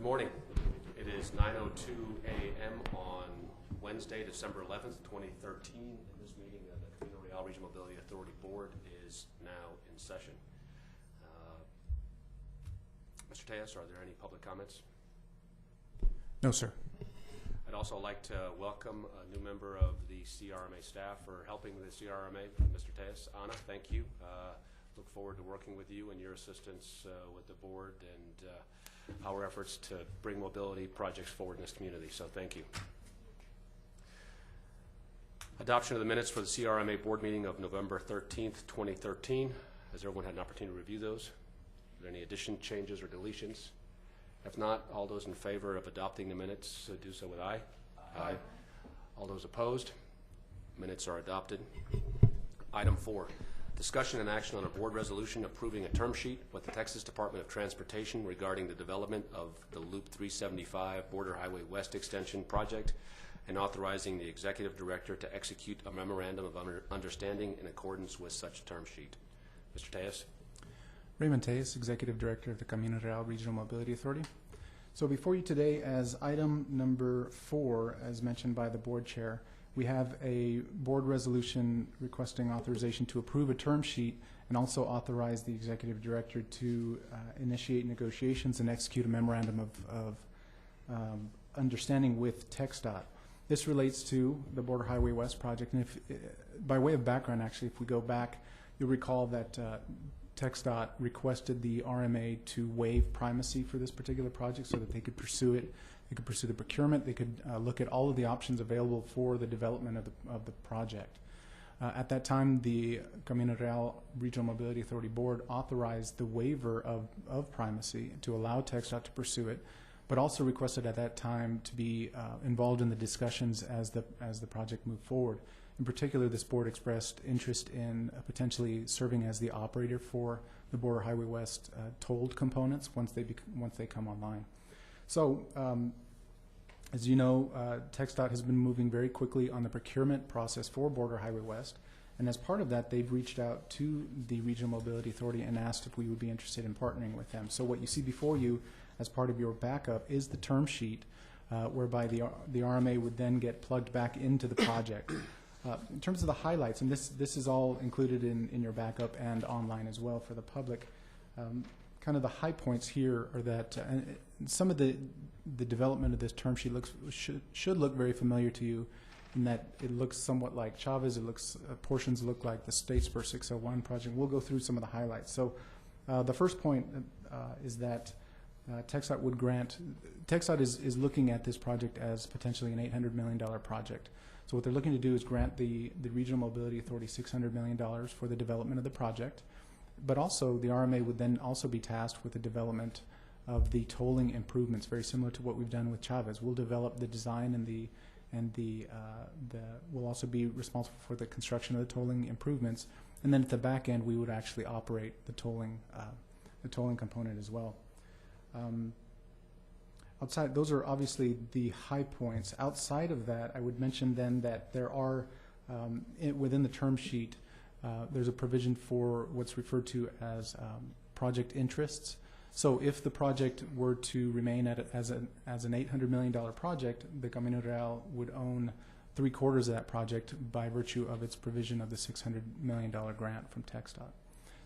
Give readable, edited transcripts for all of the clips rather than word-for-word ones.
morning. It is 9:02 a.m. on Wednesday, December 11th, 2013, and this meeting of the Camino Real Regional Mobility Authority Board is now in session. Mr. Tejas, are there any public comments? No, sir. I'd also like to welcome a new member of the CRRMA staff for helping the CRRMA, Mr. Tejas. Anna, thank you. Look forward to working with you and your assistance with the board and our efforts to bring mobility projects forward in this community, so thank you. Adoption of the minutes for the CRRMA board meeting of November 13th, 2013. Has everyone had an opportunity to review those? Are there any additions, changes, or deletions? If not, all those in favor of adopting the minutes do so with aye. Aye. All those opposed? Minutes are adopted. Item 4. Discussion and action on a board resolution approving a term sheet with the Texas Department of Transportation regarding the development of the Loop 375 Border Highway West Extension project and authorizing the Executive Director to execute a memorandum of understanding in accordance with such term sheet. Mr. Tejas. Raymond Tejas, Executive Director of the Camino Real Regional Mobility Authority. So before you today, as item number 4, as mentioned by the board chair, we have a board resolution requesting authorization to approve a term sheet and also authorize the Executive Director to initiate negotiations and execute a memorandum of understanding with TxDOT. This relates to the Border Highway West project. And if, by way of background, actually, if we go back, you'll recall that TxDOT requested the RMA to waive primacy for this particular project so that they could pursue it. They could pursue the procurement. They could look at all of the options available for the development of the project. At that time, the Camino Real Regional Mobility Authority Board authorized the waiver of primacy to allow TxDOT to pursue it, but also requested at that time to be involved in the discussions as the project moved forward. In particular, this board expressed interest in potentially serving as the operator for the Border Highway West tolled components once they come online. So, as you know, TxDOT has been moving very quickly on the procurement process for Border Highway West, and as part of that, they've reached out to the Regional Mobility Authority and asked if we would be interested in partnering with them. So what you see before you as part of your backup is the term sheet, whereby the RMA would then get plugged back into the project. In terms of the highlights, and this is all included in your backup and online as well for the public, kind of the high points here are that some of the development of this term sheet should look very familiar to you in that it looks somewhat like Chavez. It looks portions look like the Statesboro 601 project. We'll go through some of the highlights. So the first point is that TxDOT would grant. TxDOT is looking at this project as potentially an $800 million project. So what they're looking to do is grant the Regional Mobility Authority $600 million for the development of the project, but also the RMA would then also be tasked with the development of the tolling improvements, very similar to what we've done with Chavez. We'll develop the design we'll also be responsible for the construction of the tolling improvements, and then at the back end we would actually operate the tolling component as well. Outside, those are obviously the high points. Outside of that, I would mention then that there are, within the term sheet, there's a provision for what's referred to as project interests. So if the project were to remain as an $800 million project, the Camino Real would own 3/4 of that project by virtue of its provision of the $600 million grant from TxDOT.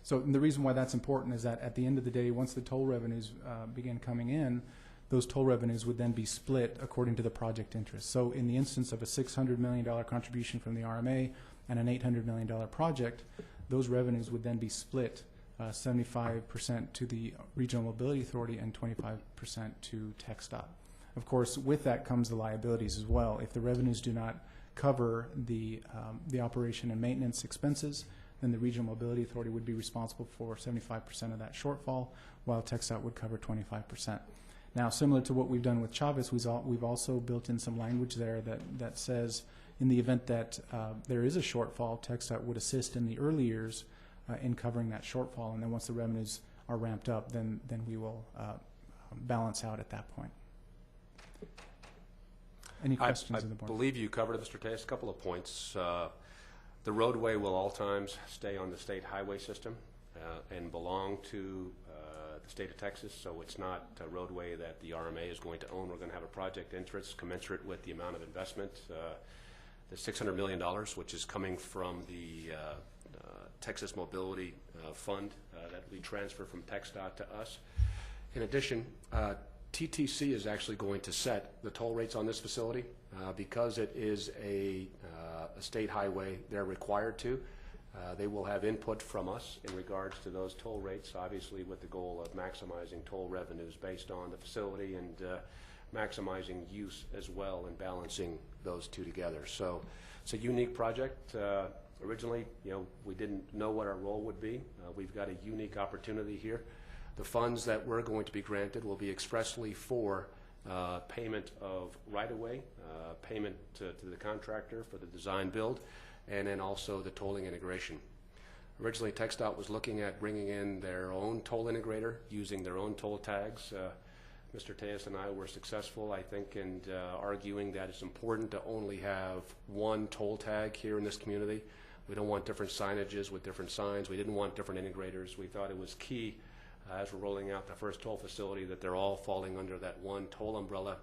So the reason why that's important is that at the end of the day, once the toll revenues begin coming in, those toll revenues would then be split according to the project interest. So in the instance of a $600 million contribution from the RMA and an $800 million project, those revenues would then be split 75% to the Regional Mobility Authority and 25% to TxDOT. Of course, with that comes the liabilities as well. If the revenues do not cover the operation and maintenance expenses, then the Regional Mobility Authority would be responsible for 75% of that shortfall, while TxDOT would cover 25%. Now, similar to what we've done with Chavez, we've also built in some language there that says in the event that there is a shortfall, TxDOT would assist in the early years in covering that shortfall, and then once the revenues are ramped up, then we will balance out at that point. Any questions on the board? I believe you covered it, Mr. Tejas. A couple of points. The roadway will all times stay on the state highway system and belong to the state of Texas, so it's not a roadway that the RMA is going to own. We're going to have a project interest commensurate with the amount of investment. The $600 million, which is coming from the Texas Mobility Fund that we transfer from TxDOT to us. In addition, TTC is actually going to set the toll rates on this facility. Because it is a state highway, they're required to. They will have input from us in regards to those toll rates, obviously with the goal of maximizing toll revenues based on the facility and maximizing use as well and balancing those two together. So it's a unique project. Originally, we didn't know what our role would be. We've got a unique opportunity here. The funds that we're going to be granted will be expressly for payment of right-of-way, payment to the contractor for the design build, and then also the tolling integration. Originally, TxDOT was looking at bringing in their own toll integrator, using their own toll tags. Mr. Tejas and I were successful, I think, in arguing that it's important to only have one toll tag here in this community. We don't want different signages with different signs. We didn't want different integrators. We thought it was key as we're rolling out the first toll facility that they're all falling under that one toll umbrella,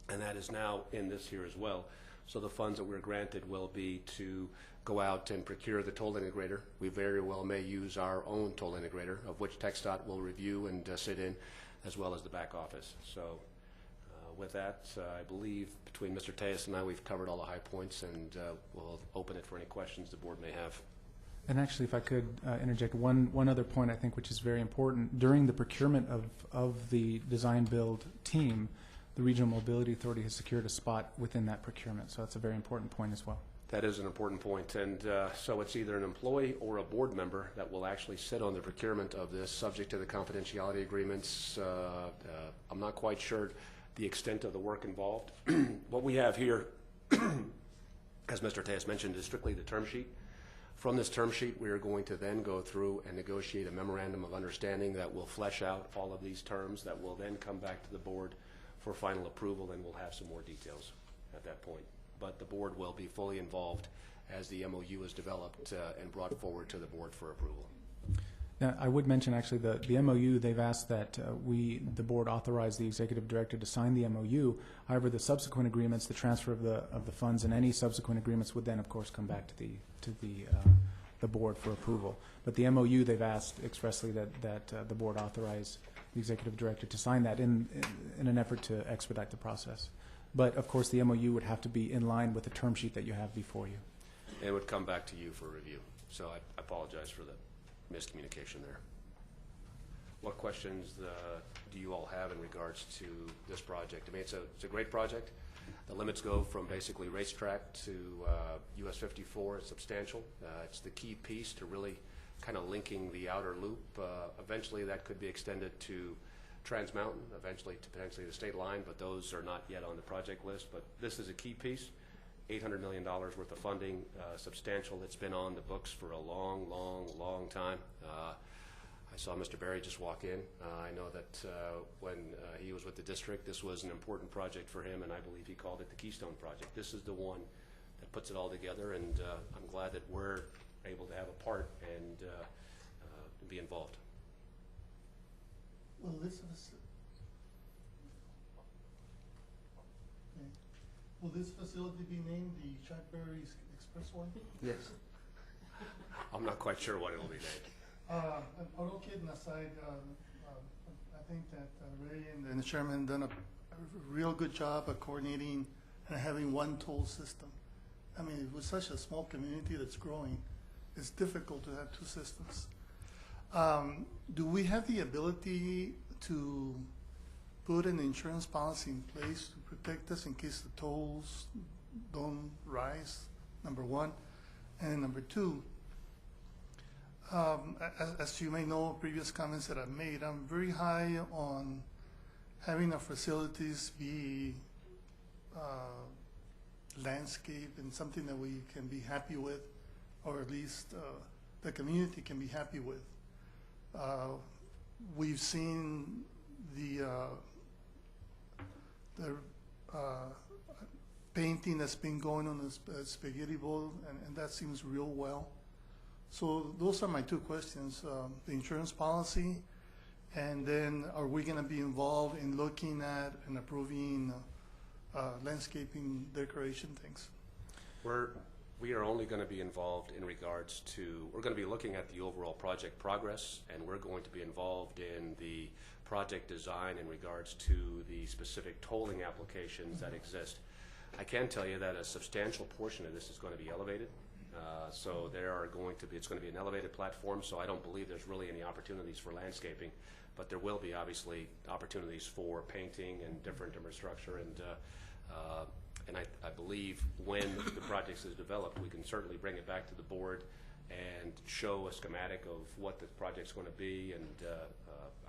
and that is now in this here as well. So the funds that we're granted will be to go out and procure the toll integrator. We very well may use our own toll integrator, of which TxDOT will review and sit in, as well as the back office. So with that, I believe between Mr. Tejas and I, we've covered all the high points, and we'll open it for any questions the board may have. And actually, if I could interject one other point, I think, which is very important. During the procurement of the design build team, the Regional Mobility Authority has secured a spot within that procurement. So that's a very important point as well. That is an important point. And so it's either an employee or a board member that will actually sit on the procurement of this, subject to the confidentiality agreements. I'm not quite sure the extent of the work involved. What we have here, as Mr. Tejas mentioned, is strictly the term sheet. From this term sheet, we are going to then go through and negotiate a memorandum of understanding that will flesh out all of these terms that will then come back to the board for final approval, and we'll have some more details at that point. But the board will be fully involved as the MOU is developed and brought forward to the board for approval. Now, I would mention actually the MOU, they've asked that the board authorize the executive director to sign the MOU. However, the subsequent agreements, the transfer of the funds, and any subsequent agreements would then, of course, come back to the board for approval. But the MOU, they've asked expressly that the board authorize the executive director to sign that in an effort to expedite the process. But of course, the MOU would have to be in line with the term sheet that you have before you. And it would come back to you for review. So I apologize for the miscommunication there. What questions do you all have in regards to this project? I mean, it's a great project. The limits go from basically racetrack to US 54. It's substantial. It's the key piece to really kind of linking the outer loop. Eventually that could be extended to Trans Mountain, eventually to potentially the state line, but those are not yet on the project list. But this is a key piece. $800 million worth of funding, substantial. It's been on the books for a long, long, long time. I saw Mr. Berry just walk in. I know that when he was with the district, this was an important project for him, and I believe he called it the Keystone Project. This is the one that puts it all together, and I'm glad that we're able to have a part and be involved. Well, will this facility be named the Chuck Berry Expressway? Yes. I'm not quite sure what it will be named. All kidding aside, I think that Ray and the chairman done a real good job of coordinating and having one toll system. I mean, with such a small community that's growing, it's difficult to have two systems. Do we have the ability to put an insurance policy in place to protect us in case the tolls don't rise, number one? And number two, as you may know, previous comments that I've made, I'm very high on having our facilities be landscape and something that we can be happy with, or at least the community can be happy with. We've seen the painting that's been going on the spaghetti bowl, and that seems real well. So those are my two questions, the insurance policy And then are we gonna be involved in looking at and approving landscaping decoration things? We are only going to be involved in regards to, we're going to be looking at the overall project progress, and we're going to be involved in the project design in regards to the specific tolling applications that exist. I can tell you that a substantial portion of this is going to be elevated. So there are going to be, it's going to be an elevated platform, so I don't believe there's really any opportunities for landscaping, but there will be obviously opportunities for painting and different infrastructure, and I believe when the project is developed, we can certainly bring it back to the board and show a schematic of what the project's going to be and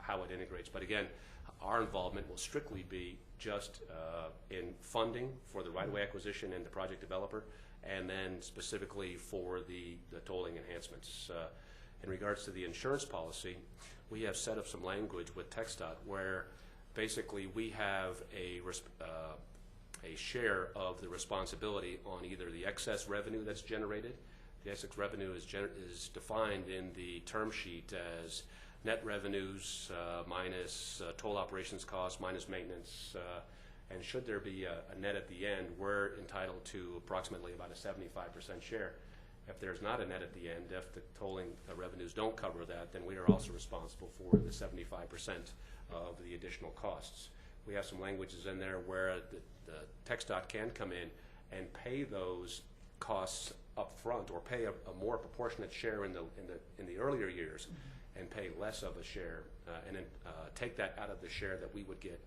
how it integrates. But again, our involvement will strictly be just in funding for the right-of-way acquisition and the project developer, and then specifically for the tolling enhancements. In regards to the insurance policy, we have set up some language with TxDOT where basically we have a share of the responsibility on either the excess revenue that's generated. The excess revenue is defined in the term sheet as net revenues minus toll operations costs minus maintenance, and should there be a net at the end, we're entitled to approximately about a 75% share. If there's not a net at the end, if the tolling revenues don't cover that, then we are also responsible for the 75% of the additional costs. We have some languages in there where the TxDOT can come in and pay those costs up front, or pay a more proportionate share in the earlier years, and pay less of a share, and then take that out of the share that we would get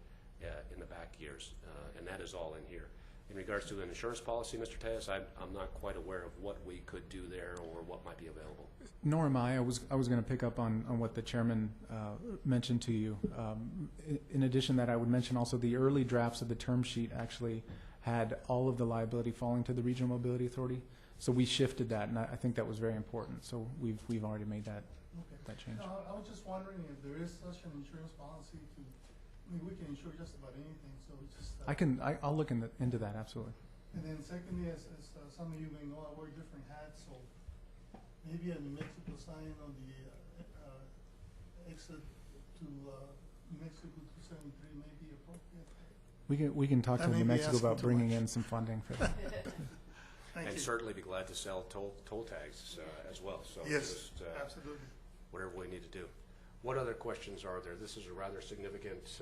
in the back years, and that is all in here. In regards to an insurance policy, Mr. Tejas, I'm not quite aware of what we could do there or what might be available. Nor am I. I was going to pick up on what the chairman mentioned to you. In addition to that, I would mention also the early drafts of the term sheet actually had all of the liability falling to the Regional Mobility Authority. So we shifted that, and I think that was very important. So we've already made that change. No, I was just wondering if there is such an insurance policy to, I mean, we can insure just about anything, so it's just. I'll look into that, absolutely. And then secondly, as some of you may know, I wear different hats, so maybe a New Mexico sign on the exit to New Mexico 273 may be appropriate. We can talk to That New may be Mexico asking about too bringing much. in some funding for that. Thank And you. certainly be glad to sell toll tags as well. So Yes, just absolutely. whatever we need to do. What other questions are there? This is a rather significant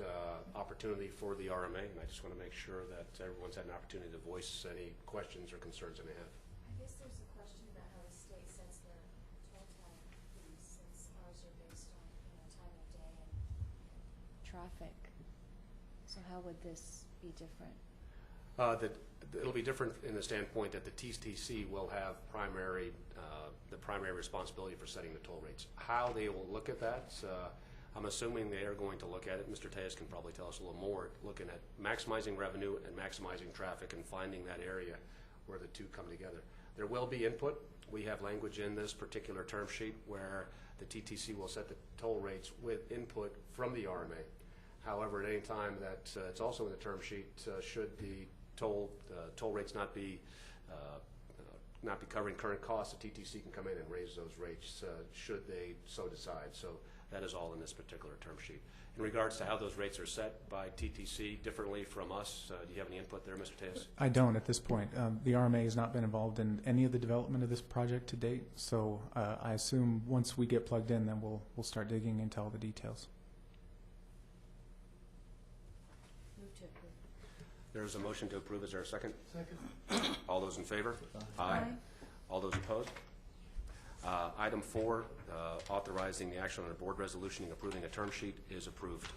opportunity for the RMA, and I just want to make sure that everyone's had an opportunity to voice any questions or concerns they may have. I guess there's a question about how the state sets their toll tag fees, since ours are based on, time of day and traffic. So how would this be different? It'll be different in the standpoint that the TTC will have the primary responsibility for setting the toll rates. How they will look at that, I'm assuming they are going to look at it. Mr. Tejas can probably tell us a little more, looking at maximizing revenue and maximizing traffic and finding that area where the two come together. There will be input. We have language in this particular term sheet where the TTC will set the toll rates with input from the RMA. However, at any time that it's also in the term sheet, should the toll rates not be covering current costs, the TTC can come in and raise those rates should they so decide. So that is all in this particular term sheet. In regards to how those rates are set by TTC differently from us, do you have any input there, Mr. Tejas? I don't at this point. The RMA has not been involved in any of the development of this project to date, so I assume once we get plugged in, then we'll start digging into all the details. Move to approve. There's a motion to approve. Is there a second? Second. All those in favor? Aye. All those opposed? Item 4, authorizing the action on a board resolution approving a term sheet is approved.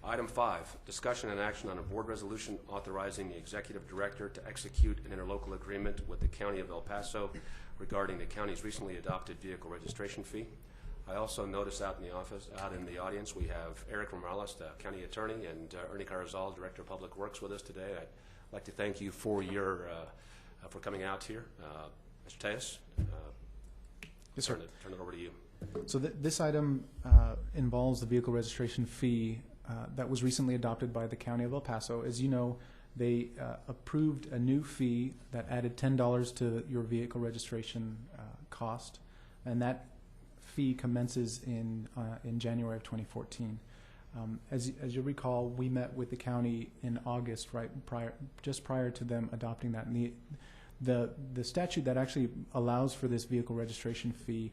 Item 5, discussion and action on a board resolution authorizing the executive director to execute an interlocal agreement with the County of El Paso regarding the county's recently adopted vehicle registration fee. I also notice out in the audience, we have Eric Morales, the county attorney, and Ernie Carrizal, director of public works, with us today. I'd like to thank you for your for coming out here, Mr. Tejas. Yes, sir. Turn it over to you. So this item involves the vehicle registration fee that was recently adopted by the County of El Paso. As you know, they approved a new fee that added $10 to your vehicle registration cost, and that fee commences in January of 2014. As you recall, we met with the county in August, just prior to them adopting that. And the statute that actually allows for this vehicle registration fee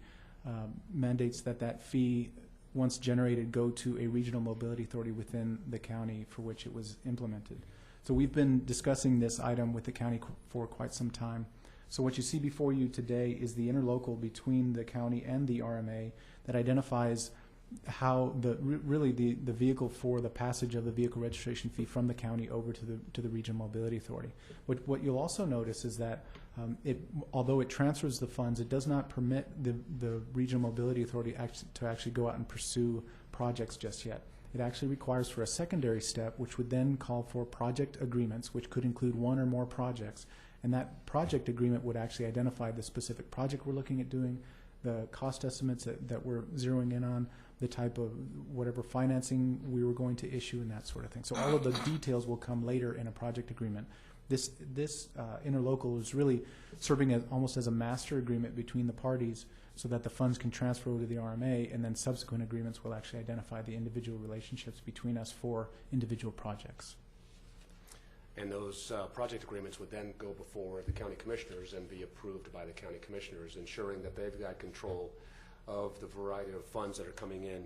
mandates that fee, once generated, go to a regional mobility authority within the county for which it was implemented. So we've been discussing this item with the county for quite some time. So what you see before you today is the interlocal between the county and the RMA that identifies how really the vehicle for the passage of the vehicle registration fee from the county over to the regional mobility authority. What you'll also notice is that although it transfers the funds, it does not permit the regional mobility authority to actually go out and pursue projects just yet. It actually requires for a secondary step, which would then call for project agreements, which could include one or more projects. And that project agreement would actually identify the specific project we're looking at doing, the cost estimates that we're zeroing in on, the type of whatever financing we were going to issue, and that sort of thing. So all of the details will come later in a project agreement. This interlocal is really serving as almost as a master agreement between the parties, so that the funds can transfer over to the RMA, and then subsequent agreements will actually identify the individual relationships between us for individual projects. And those project agreements would then go before the county commissioners and be approved by the county commissioners, ensuring that they've got control of the variety of funds that are coming in.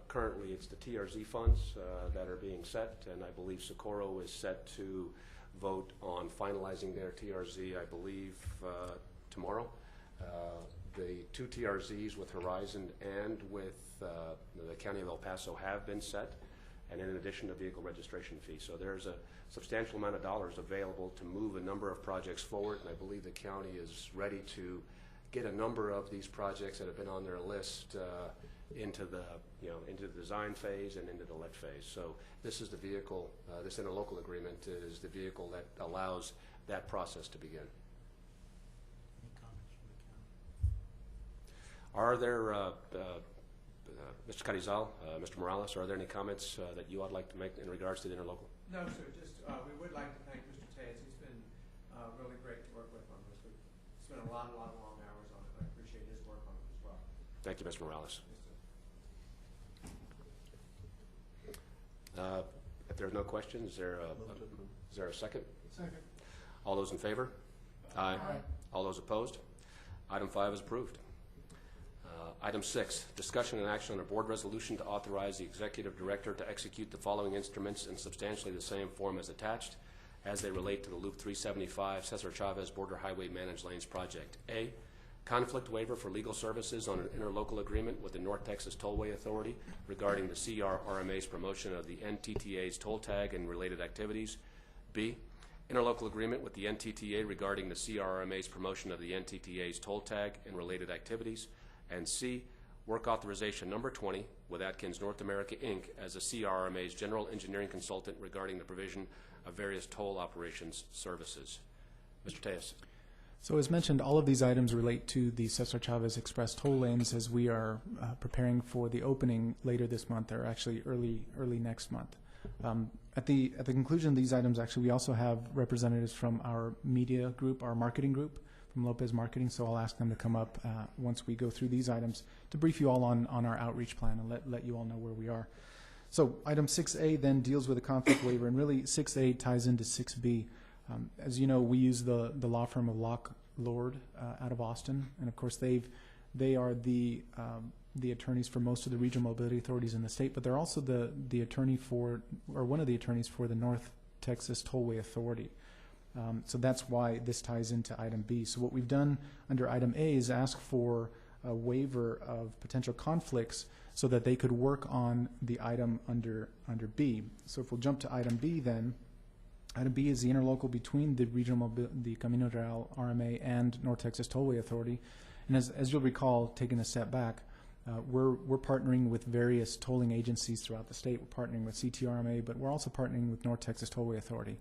Currently, it's the TRZ funds that are being set, and I believe Socorro is set to vote on finalizing their TRZ, I believe, tomorrow. The two TRZs with Horizon and with the County of El Paso have been set, and in addition to vehicle registration fee. So there's a substantial amount of dollars available to move a number of projects forward, and I believe the county is ready to get a number of these projects that have been on their list into the design phase and into the let phase. So this is the vehicle, this interlocal agreement is the vehicle that allows that process to begin. Are there, Mr. Carizal, Mr. Morales, are there any comments that you would like to make in regards to the interlocal? No, sir. Just we would like to thank Mr. Taz. He's been really great to work with on this. We've spent a lot of long hours on it. I appreciate his work on it as well. Thank you, Mr. Morales. If there are no questions, is there a second? Second. All those in favor? Aye. All those opposed? Item 5 is approved. Item 6, discussion and action on a board resolution to authorize the executive director to execute the following instruments in substantially the same form as attached, as they relate to the Loop 375 Cesar Chavez Border Highway Managed Lanes project. A, conflict waiver for legal services on an interlocal agreement with the North Texas Tollway Authority regarding the CRRMA's promotion of the NTTA's toll tag and related activities. B, interlocal agreement with the NTTA regarding the CRRMA's promotion of the NTTA's toll tag and related activities. And C, work authorization number 20 with Atkins North America, Inc. as the CRRMA's general engineering consultant regarding the provision of various toll operations services. Mr. Tejas. So as mentioned, all of these items relate to the Cesar Chavez Express toll lanes as we are preparing for the opening later this month, or actually early next month. At the conclusion of these items, actually, we also have representatives from our media group, our marketing group, from Lopez Marketing, so I'll ask them to come up once we go through these items to brief you all on our outreach plan and let you all know where we are. So item 6A then deals with a conflict waiver, and really 6A ties into 6B. As you know, we use the law firm of Locke Lord out of Austin, and of course they are the attorneys for most of the regional mobility authorities in the state, but they're also the attorney for, or one of the attorneys for, the North Texas Tollway Authority. So that's why this ties into item B. So what we've done under item A is ask for a waiver of potential conflicts so that they could work on the item under B. So if we'll jump to item B then, item B is the interlocal between the Camino Real RMA and North Texas Tollway Authority. And as you'll recall, taking a step back, we're partnering with various tolling agencies throughout the state. We're partnering with CRRMA, but we're also partnering with North Texas Tollway Authority.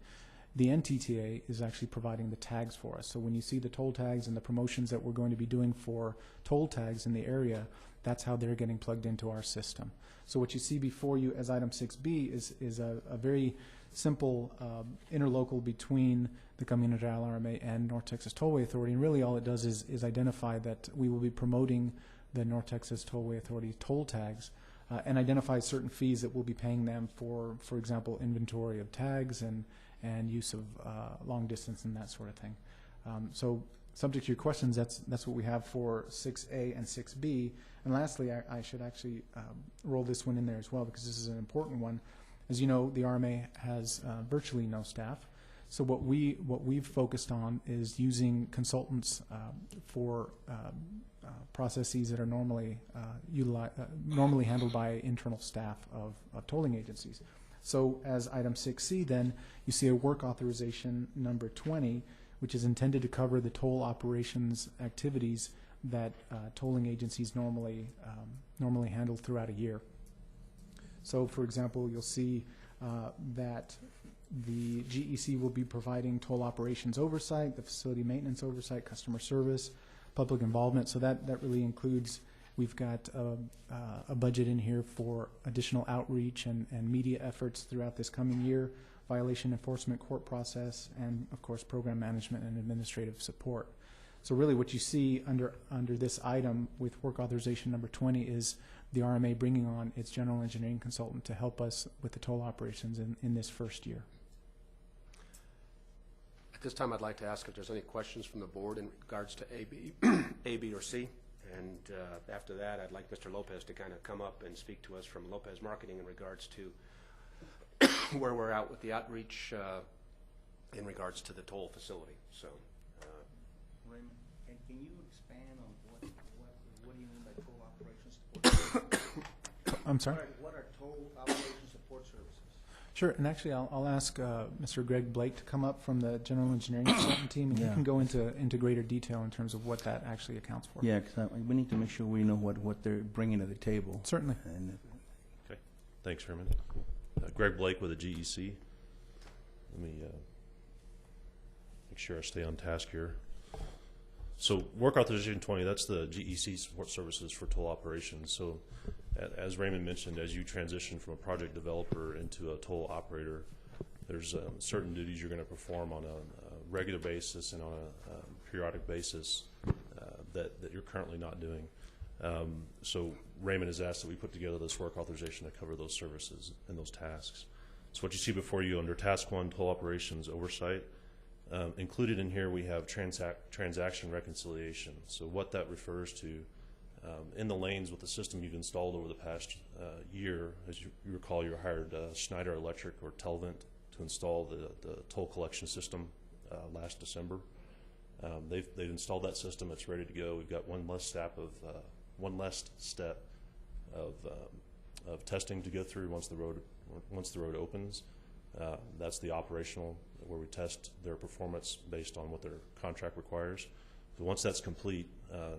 The NTTA is actually providing the tags for us. So when you see the toll tags and the promotions that we're going to be doing for toll tags in the area, that's how they're getting plugged into our system. So what you see before you as item 6B is a very simple interlocal between the Camino Real RMA and North Texas Tollway Authority. And really all it does is identify that we will be promoting the North Texas Tollway Authority toll tags and identifies certain fees that we'll be paying them for example, inventory of tags and use of long distance and that sort of thing. So subject to your questions, that's what we have for 6A and 6B. And lastly, I should actually roll this one in there as well because this is an important one. As you know, the RMA has virtually no staff. So what we've focused on is using consultants for processes that are normally normally handled by internal staff of tolling agencies. So as item 6C, then you see a work authorization number 20, which is intended to cover the toll operations activities that tolling agencies normally handle throughout a year. So, for example, you'll see that the GEC will be providing toll operations oversight, the facility maintenance oversight, customer service, public involvement. So that really includes, we've got a budget in here for additional outreach and media efforts throughout this coming year, violation enforcement court process, and of course program management and administrative support. So really what you see under this item with work authorization number 20 is the RMA bringing on its general engineering consultant to help us with the toll operations in this first year. At this time, I'd like to ask if there's any questions from the board in regards to A, B, or C. And after that, I'd like Mr. Lopez to kind of come up and speak to us from Lopez Marketing in regards to where we're at with the outreach in regards to the toll facility. So, Raymond, can you expand on what do you mean by toll operations support? I'm sorry? What are toll operations support services? Sure, and actually I'll ask Mr. Greg Blake to come up from the general engineering consultant team, and he can go into greater detail in terms of what that actually accounts for. Yeah, because we need to make sure we know what they're bringing to the table. Certainly. And Okay, thanks, Herman. Greg Blake with the GEC. Let me make sure I stay on task here. So work authorization 20, that's the GEC support services for toll operations. So as Raymond mentioned, as you transition from a project developer into a toll operator, there's certain duties you're going to perform on a regular basis and on a periodic basis that you're currently not doing. So Raymond has asked that we put together this work authorization to cover those services and those tasks. So what you see before you under task 1, toll operations oversight, included in here we have transaction reconciliation. So what that refers to, in the lanes with the system you've installed over the past year, as you recall, you hired Schneider Electric or Telvent to install the toll collection system last December. They've installed that system. It's ready to go. We've got one less step of testing to go through once the road opens. That's the operational, where we test their performance based on what their contract requires. So once that's complete,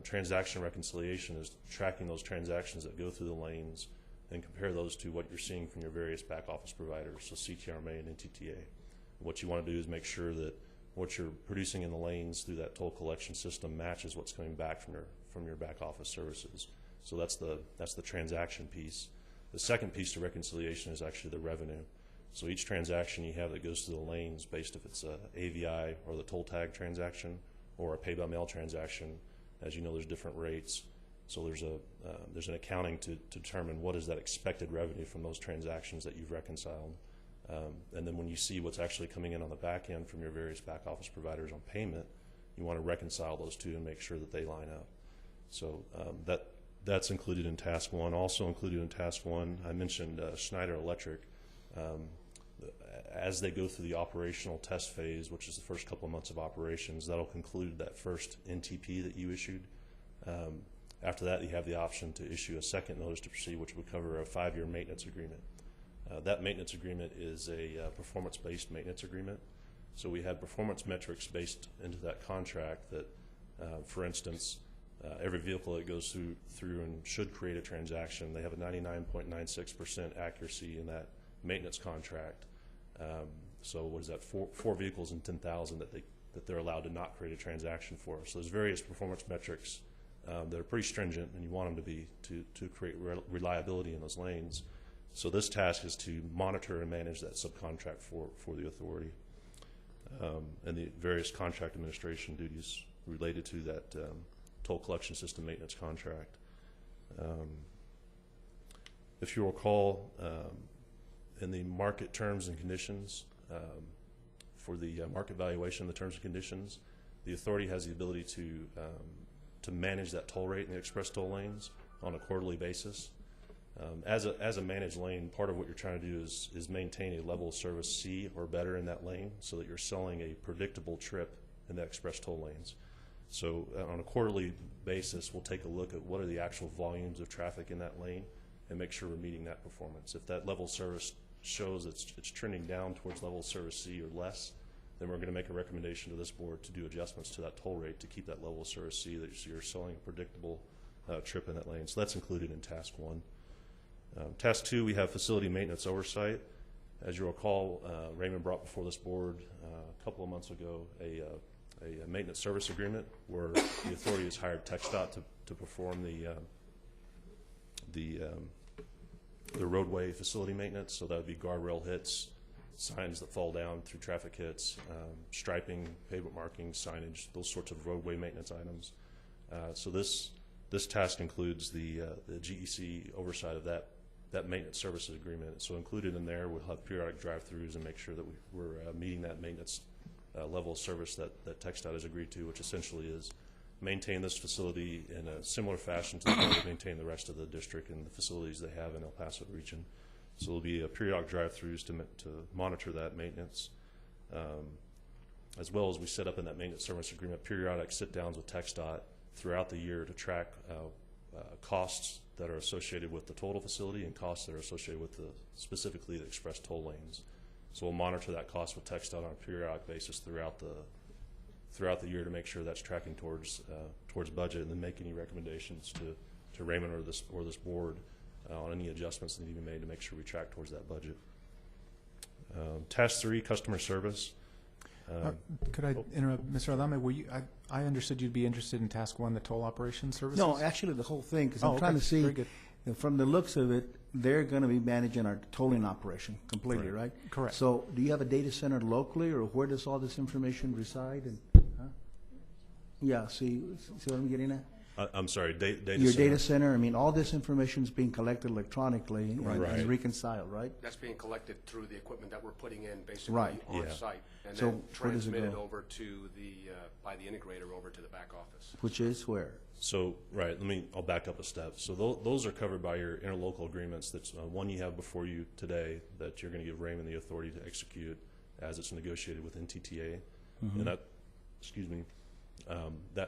transaction reconciliation is tracking those transactions that go through the lanes and compare those to what you're seeing from your various back office providers, so CRRMA and NTTA. What you want to do is make sure that what you're producing in the lanes through that toll collection system matches what's coming back from your back office services. So that's the transaction piece. The second piece to reconciliation is actually the revenue. So each transaction you have that goes through the lanes, based if it's a AVI or the toll tag transaction or a pay-by-mail transaction, as you know, there's different rates. So there's an accounting to determine what is that expected revenue from those transactions that you've reconciled. And then when you see what's actually coming in on the back end from your various back office providers on payment, you want to reconcile those two and make sure that they line up. So that's included in task 1. Also included in task 1, I mentioned Schneider Electric. As they go through the operational test phase, which is the first couple of months of operations, that'll conclude that first NTP that you issued. After that, you have the option to issue a second notice to proceed, which would cover a 5-year maintenance agreement. That maintenance agreement is a performance-based maintenance agreement. So we have performance metrics based into that contract that, for instance, every vehicle that goes through and should create a transaction, they have a 99.96% accuracy in that maintenance contract. So what is that? Four vehicles in 10,000 that they're allowed to not create a transaction for. So there's various performance metrics that are pretty stringent, and you want them to be to create reliability in those lanes. So this task is to monitor and manage that subcontract for the authority, and the various contract administration duties related to that toll collection system maintenance contract. If you recall, in the market terms and conditions, for the market valuation, the terms and conditions, the authority has the ability to manage that toll rate in the express toll lanes on a quarterly basis. As a managed lane, part of what you're trying to do is maintain a level of service C or better in that lane so that you're selling a predictable trip in the express toll lanes. So on a quarterly basis, we'll take a look at what are the actual volumes of traffic in that lane and make sure we're meeting that performance. If that level of service shows it's trending down towards level of service C or less, then we're going to make a recommendation to this board to do adjustments to that toll rate to keep that level of service C, that you're selling a predictable trip in that lane. So that's included in task 1. Task 2, we have facility maintenance oversight. As you recall, Raymond brought before this board a couple of months ago a maintenance service agreement where the authority has hired TxDOT to perform the roadway facility maintenance. So that would be guardrail hits, signs that fall down through traffic hits, striping, pavement markings, signage, those sorts of roadway maintenance items. So this task includes the GEC oversight of that maintenance services agreement. So included in there, we'll have periodic drive-throughs and make sure that we're meeting that maintenance level of service that TxDOT has agreed to, which essentially is maintain this facility in a similar fashion to the way they maintain the rest of the district and the facilities they have in El Paso region. So there'll be periodic drive-throughs to monitor that maintenance, as well as we set up in that maintenance service agreement periodic sit-downs with TxDOT throughout the year to track costs that are associated with the total facility and costs that are associated with specifically the express toll lanes. So we'll monitor that cost with TxDOT on a periodic basis throughout the year to make sure that's tracking towards budget, and then make any recommendations to Raymond or this board on any adjustments that need to be made to make sure we track towards that budget. Task 3, customer service. Could I interrupt, Mr. Adame? I understood you'd be interested in task 1, the toll operation services? No, actually the whole thing, because I'm okay. trying to see, Very good. from the looks of it, they're going to be managing our tolling operation completely, right? Correct. So do you have a data center locally, or where does all this information reside? And yeah, see what I'm getting at? I'm sorry, data Your center. data center, I mean, all this information is being collected electronically and Right. reconciled, right? That's being collected through the equipment that we're putting in basically Right. on Yeah. site, and So then where does it transmitted go? over to by the integrator over to the back office. Which is where? So, right, I'll back up a step. So those are covered by your interlocal agreements. That's one you have before you today that you're going to give Raymond the authority to execute as it's negotiated with NTTA. And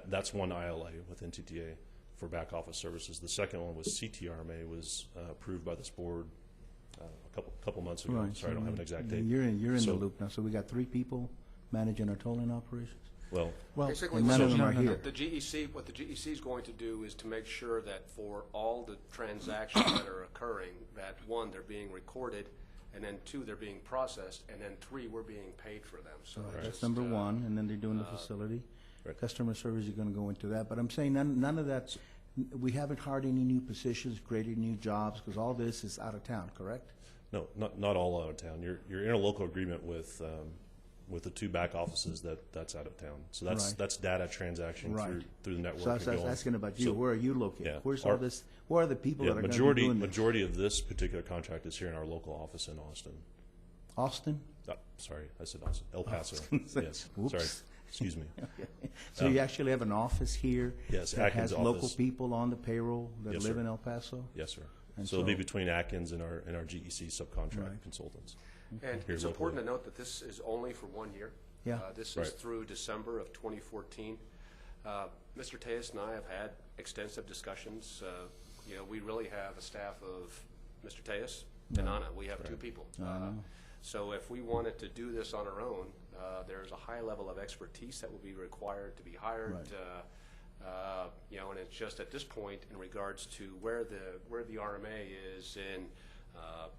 that's one ILA with NTTA for back office services. The second one was CTRMA, was approved by this board a couple months ago. Right. Sorry, I don't have an exact date. You're in So- the loop now. So we got 3 people managing our tolling operations? Well, Basically, and none what of them are here. the GEC, what the GEC is going to do is to make sure that for all the transactions that are occurring, that 1, they're being recorded, and then 2, they're being processed, and then 3, we're being paid for them. So That's just, number 1, and then they're doing the facility. Right. Customer service, you're going to go into that. But I'm saying none of that, we haven't hired any new positions, created new jobs, because all this is out of town, correct? no, not all out of town. Your interlocal agreement with the 2 back offices that's out of town. So Right. that's data transaction Right. through the network. So I was and going. asking about you. So- Where are you located? Yeah. Where's Our- all this? Where are the people Yeah, that are going to be doing this? majority of this particular contract is here in our local office in Austin. Austin? Sorry, I said Austin. El Paso. Yes. Whoops. Sorry. Excuse me. So you actually have an office here? Yes, that Atkins has local office. people on the payroll that Yes, live sir. in El Paso? Yes, sir. And So it'll be so- between Atkins and our GEC subcontract Right. consultants. And Here it's locally. important to note that this is only for 1 year. Yeah. This is Right. through December of 2014. Mr. Tejas and I have had extensive discussions. We really have a staff of Mr. Tejas and Anna. We have 2 people. So if we wanted to do this on our own, there's a high level of expertise that will be required to be hired. Right. And it's just at this point in regards to where the RMA is in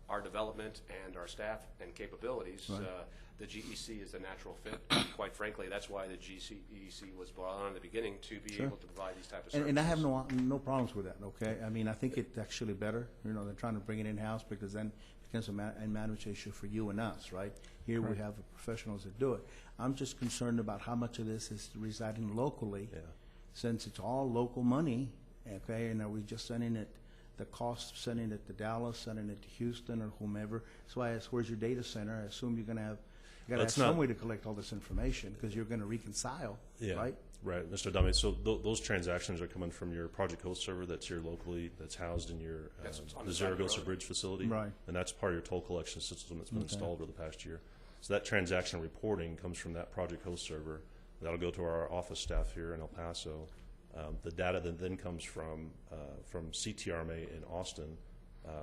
our development and our staff and capabilities. Right. The GEC is a natural fit. Quite frankly, that's why the GEC was brought on in the beginning, to be Sure. able to provide these type of services. And I have no problems with that, okay? I mean, I think it's actually better, than trying to bring it in-house, because then it becomes a management issue for you and us, right? Here we have professionals that do it. I'm just concerned about how much of this is residing locally. Yeah. Since it's all local money, okay? And are we just sending it, the cost of sending it to Dallas, sending it to Houston or whomever? So I asked, where's your data center? I assume you're gonna have, you gotta have That's not- some way to collect all this information, because you're gonna reconcile, Yeah. right? Right, Mr. Adame. So those transactions are coming from your project host server that's here locally, that's housed in your Yes, it's on the the side of the Zaragoza road. Bridge facility. Right. And that's part of your toll collection system that's been Okay. installed over the past year. So that transaction reporting comes from that project host server. That'll go to our office staff here in El Paso. The data that then comes from CTRMA in Austin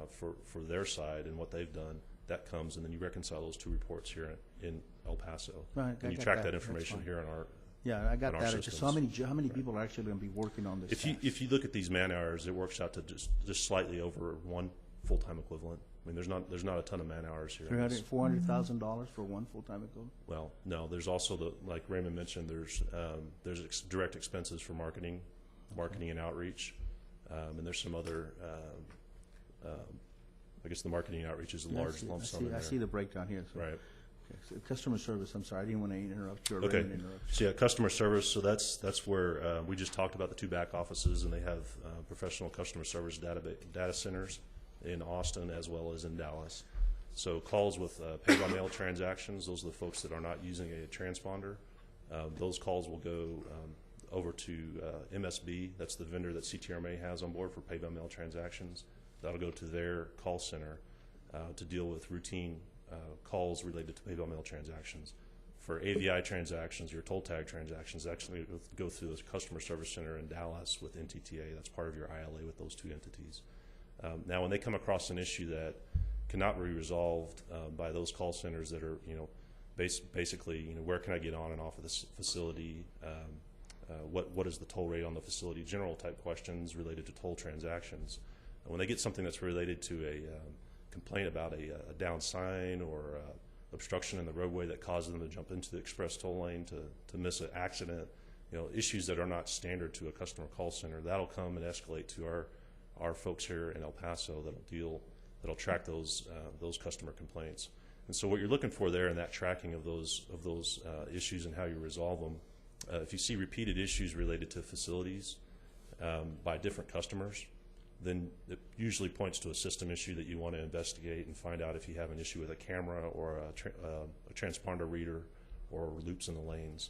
for their side and what they've done, that comes, and then you reconcile those two reports here in El Paso. Right, I And you got track that. that That's information fine. here on our. Yeah, I got on our that. It's just how systems. many people are actually gonna be working on this task? If you look at these man hours, it works out to just slightly over one full-time equivalent. I mean, there's not a ton of man hours here. $400,000 for one full-time equivalent? Well, no, there's also like Raymond mentioned, there's direct expenses for marketing and outreach, and there's some other. I guess the marketing and outreach is a large lump sum in there. I see the breakdown here. So. Right. Okay, so customer service, I'm sorry, I didn't want to interrupt you or Okay. Raymond interrupt you. So yeah, customer service. So that's where we just talked about the two back offices, and they have professional customer service data centers in Austin as well as in Dallas. So calls with pay-by-mail transactions, those are the folks that are not using a transponder. Those calls will go over to MSB. That's the vendor that CTRMA has on board for pay-by-mail transactions. That'll go to their call center to deal with routine calls related to pay-by-mail transactions. For AVI transactions, your toll tag transactions actually go through the customer service center in Dallas with NTTA. That's part of your ILA with those two entities. Now, when they come across an issue that cannot be resolved by those call centers that are, basically, where can I get on and off of this facility? What is the toll rate on the facility? General type questions related to toll transactions. When they get something that's related to a complaint about a down sign or obstruction in the roadway that causes them to jump into the express toll lane to miss an accident, issues that are not standard to a customer call center, that'll come and escalate to our folks here in El Paso that'll track those customer complaints. And so what you're looking for there in that tracking of those issues and how you resolve them, if you see repeated issues related to facilities by different customers, then it usually points to a system issue that you want to investigate and find out if you have an issue with a camera or a transponder reader or loops in the lanes.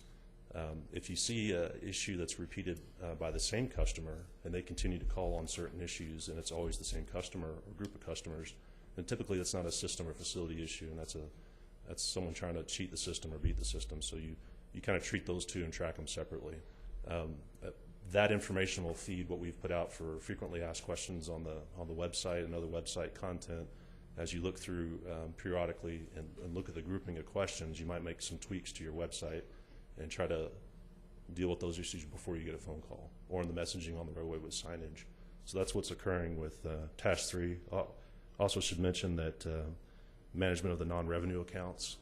If you see an issue that's repeated by the same customer and they continue to call on certain issues and it's always the same customer or group of customers, then typically that's not a system or facility issue, and that's someone trying to cheat the system or beat the system. So you kind of treat those two and track them separately. That information will feed what we've put out for frequently asked questions on the website and other website content. As you look through periodically and look at the grouping of questions, you might make some tweaks to your website and try to deal with those issues before you get a phone call or in the messaging on the roadway with signage. So that's what's occurring with Task 3. Also should mention that management of the non-revenue accounts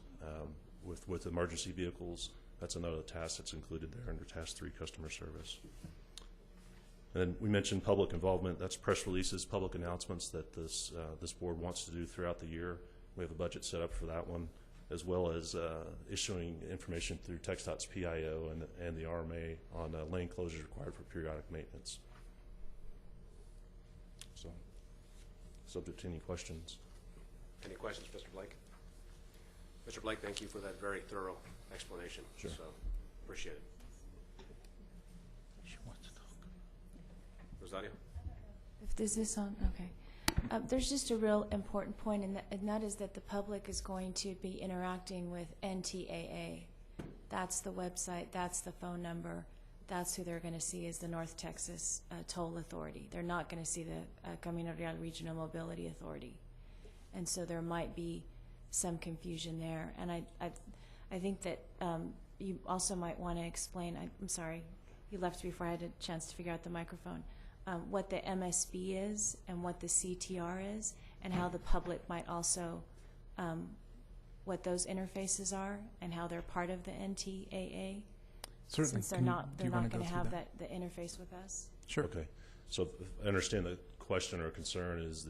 with emergency vehicles, that's another task that's included there under Task 3, customer service. And then we mentioned public involvement. That's press releases, public announcements that this board wants to do throughout the year. We have a budget set up for that one, as well as issuing information through TxDOT's PIO and the RMA on lane closures required for periodic maintenance. So, subject to any questions. Any questions, Mr. Blake? Mr. Blake, thank you for that very thorough explanation. Sure. So, appreciate it. She wants to talk. Rosario? If this is on, okay. There's just a real important point, and that is that the public is going to be interacting with NTAA. That's the website, that's the phone number, that's who they're going to see as the North Texas Toll Authority. They're not going to see the Camino Real Regional Mobility Authority. And so there might be some confusion there. And I think that you also might want to explain, I'm sorry, you left before I had a chance to figure out the microphone, what the MSB is and what the CTR is, and how the public might also, what those interfaces are and how they're part of the NTAA. Certainly. Since they're Do not you wanna going to go have through the interface with us. Sure. Okay. So if I understand the question or concern is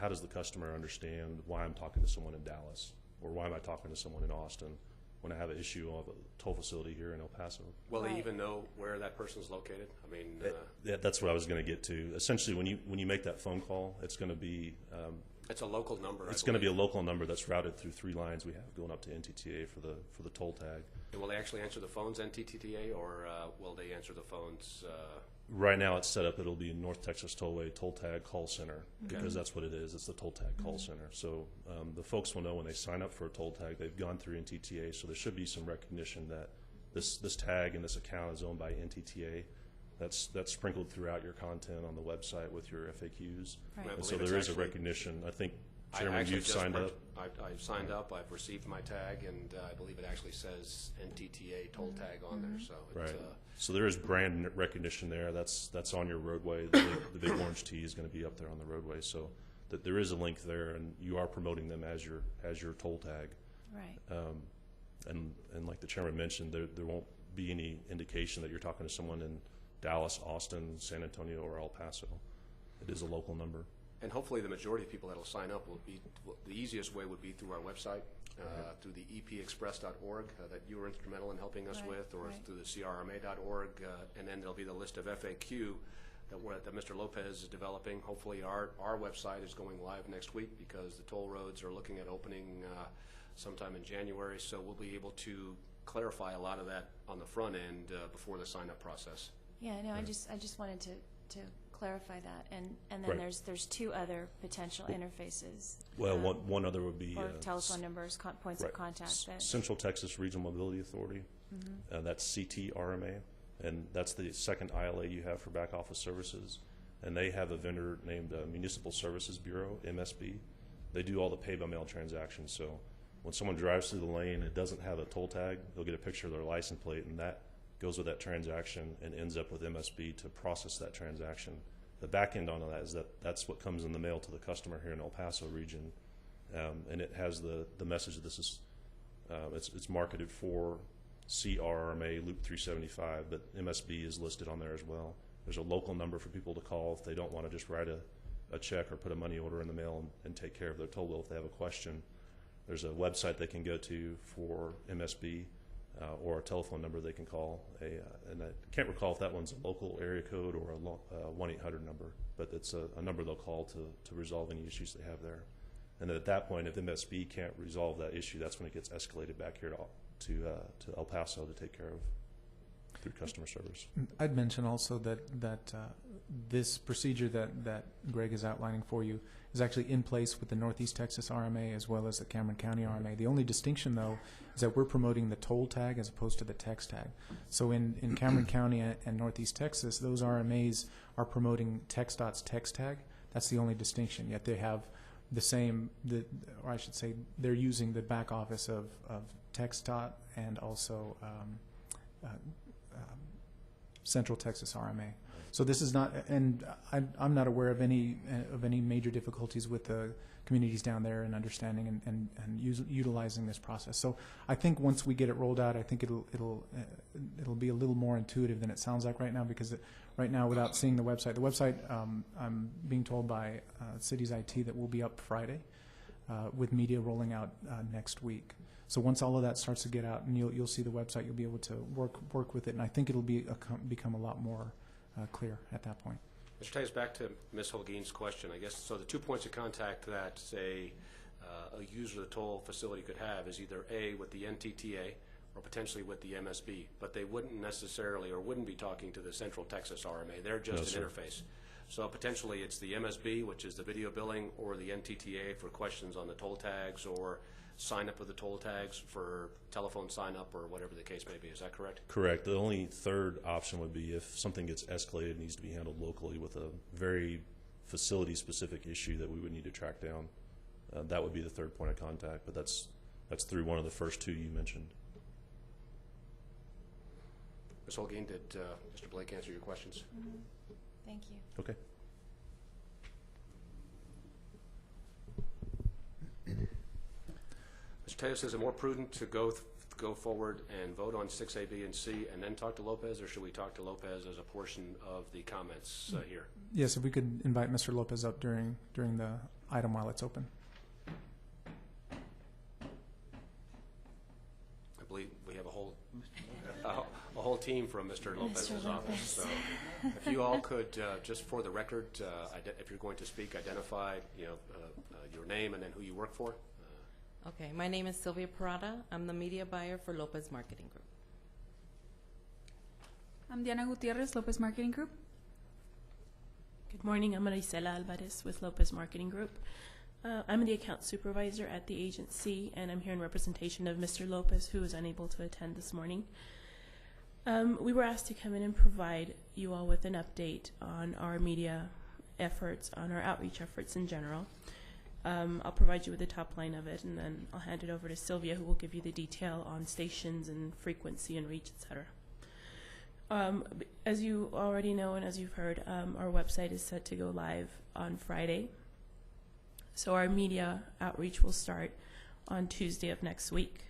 how does the customer understand why I'm talking to someone in Dallas or why am I talking to someone in Austin? when I have an issue of a toll facility here in El Paso. Will they Right. even know where that person's located? I mean, Yeah, that's what I was going to get to. Essentially, when you make that phone call, it's going to be it's a local number. it's going to be a local number that's routed through 3 lines we have going up to NTTA for the toll tag. And will they actually answer the phones NTTA, or will they answer the phones? Right now, it's set up. It'll be North Texas Tollway Toll Tag Call Center because that's what it is. It's the toll tag call center. So the folks will know when they sign up for a toll tag, they've gone through NTTA. So there should be some recognition that this tag and this account is owned by NTTA. That's sprinkled throughout your content on the website with your FAQs. Right. I And believe so it's there is a actually- recognition. I think, I Chairman, actually you've just signed up. I've signed up. I've received my tag, and I believe it actually says NTTA toll tag on there. So it's, Right. So there is brand recognition there. That's on your roadway. The big orange T is going to be up there on the roadway. So that there is a link there, and you are promoting them as your toll tag. Right. And like the chairman mentioned, there won't be any indication that you're talking to someone in Dallas, Austin, San Antonio, or El Paso. It is a local number. And hopefully the majority of people that will sign up will be, the easiest way would be through our website, through the epexpress.org that you were instrumental in helping us Right, with, or right. through the CRRMA.org, and then there'll be the list of FAQ that Mr. Lopez is developing. Hopefully our website is going live next week because the toll roads are looking at opening sometime in January, so we'll be able to clarify a lot of that on the front end before the sign-up process. Yeah, no, I just wanted to clarify that, and then Right. there's 2 other potential interfaces. Well, one other would be Or telephone numbers, points right, of contact. That, Central Texas Regional Mobility Authority. That's CTRMA, and that's the second ILA you have for back office services. And they have a vendor named Municipal Services Bureau, MSB. They do all the pay-by-mail transactions. So when someone drives through the lane and it doesn't have a toll tag, they'll get a picture of their license plate, and that goes with that transaction and ends up with MSB to process that transaction. The back end on that is that's what comes in the mail to the customer here in El Paso region, and it has the message that this is it's marketed for CRRMA Loop 375, but MSB is listed on there as well. There's a local number for people to call if they don't want to just write a check or put a money order in the mail and take care of their toll bill if they have a question. There's a website they can go to for MSB. Or a telephone number they can call. And I can't recall if that one's a local area code or a 1-800 number, but it's a number they'll call to resolve any issues they have there. And then at that point, if MSB can't resolve that issue, that's when it gets escalated back here to El Paso to take care of through customer service. I'd mention also that this procedure that Greg is outlining for you is actually in place with the Northeast Texas RMA as well as the Cameron County RMA. The only distinction, though, is that we're promoting the toll tag as opposed to the text tag. So in Cameron County and Northeast Texas, those RMAs are promoting TxDOT's text tag. That's the only distinction. Yet they have the same, or I should say, they're using the back office of TxDOT and also Central Texas RMA. So this is not, and I'm not aware of any major difficulties with the communities down there in understanding and utilizing this process. So I think once we get it rolled out, I think it'll be a little more intuitive than it sounds like right now, because right now, without seeing the website, I'm being told by city's IT that we'll be up Friday, with media rolling out next week. So once all of that starts to get out, and you'll see the website, you'll be able to work with it, and I think it'll become a lot more clear at that point. Mr. Tays, back to Ms. Holguin's question, I guess. So the 2 points of contact that, say, a user of the toll facility could have is either A, with the NTTA, or potentially with the MSB, but they wouldn't necessarily or wouldn't be talking to the Central Texas RMA. They're just an interface. So potentially it's the MSB, which is the video billing, or the NTTA for questions on the toll tags, or sign up with the toll tags for telephone sign up, or whatever the case may be. Is that correct? Correct. The only third option would be if something gets escalated and needs to be handled locally with a very facility-specific issue that we would need to track down. That would be the third point of contact, but that's through one of the first 2 you mentioned. Ms. Holguin, did Mr. Blake answer your questions? thank you. Okay. Mr. Tejas, is it more prudent to go forward and vote on 6A, B, and C, and then talk to Lopez, or should we talk to Lopez as a portion of the comments here? Yes, if we could invite Mr. Lopez up during the item while it's open. I whole team from Mr. Lopez's office. So if you all could, just for the record, if you're going to speak, identify, your name and then who you work for. Okay, my name is Sylvia Parada. I'm the media buyer for Lopez Marketing Group. I'm Diana Gutierrez, Lopez Marketing Group. Good morning, I'm Marisela Alvarez with Lopez Marketing Group. I'm the account supervisor at the agency, and I'm here in representation of Mr. Lopez, who was unable to attend this morning. We were asked to come in and provide you all with an update on our media efforts, on our outreach efforts in general. I'll provide you with the top line of it, and then I'll hand it over to Sylvia, who will give you the detail on stations and frequency and reach, etc. As you already know and as you've heard, our website is set to go live on Friday. So our media outreach will start on Tuesday of next week.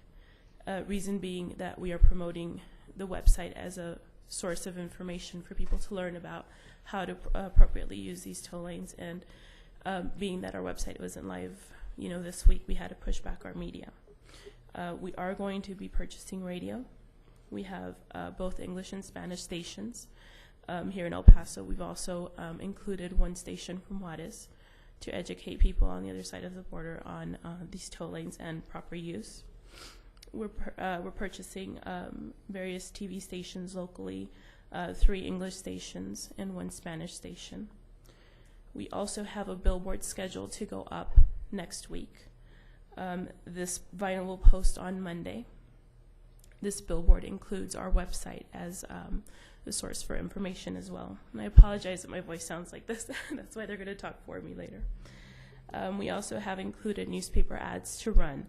Reason being that we are promoting the website as a source of information for people to learn about how to appropriately use these toll lanes. And being that our website wasn't live, this week, we had to push back our media. We are going to be purchasing radio. We have both English and Spanish stations here in El Paso. We've also included one station from Juarez to educate people on the other side of the border on these toll lanes and proper use. We're purchasing various TV stations locally, 3 English stations and 1 Spanish station. We also have a billboard scheduled to go up next week. This vinyl will post on Monday. This billboard includes our website as the source for information as well. And I apologize that my voice sounds like this. That's why they're going to talk for me later. We also have included newspaper ads to run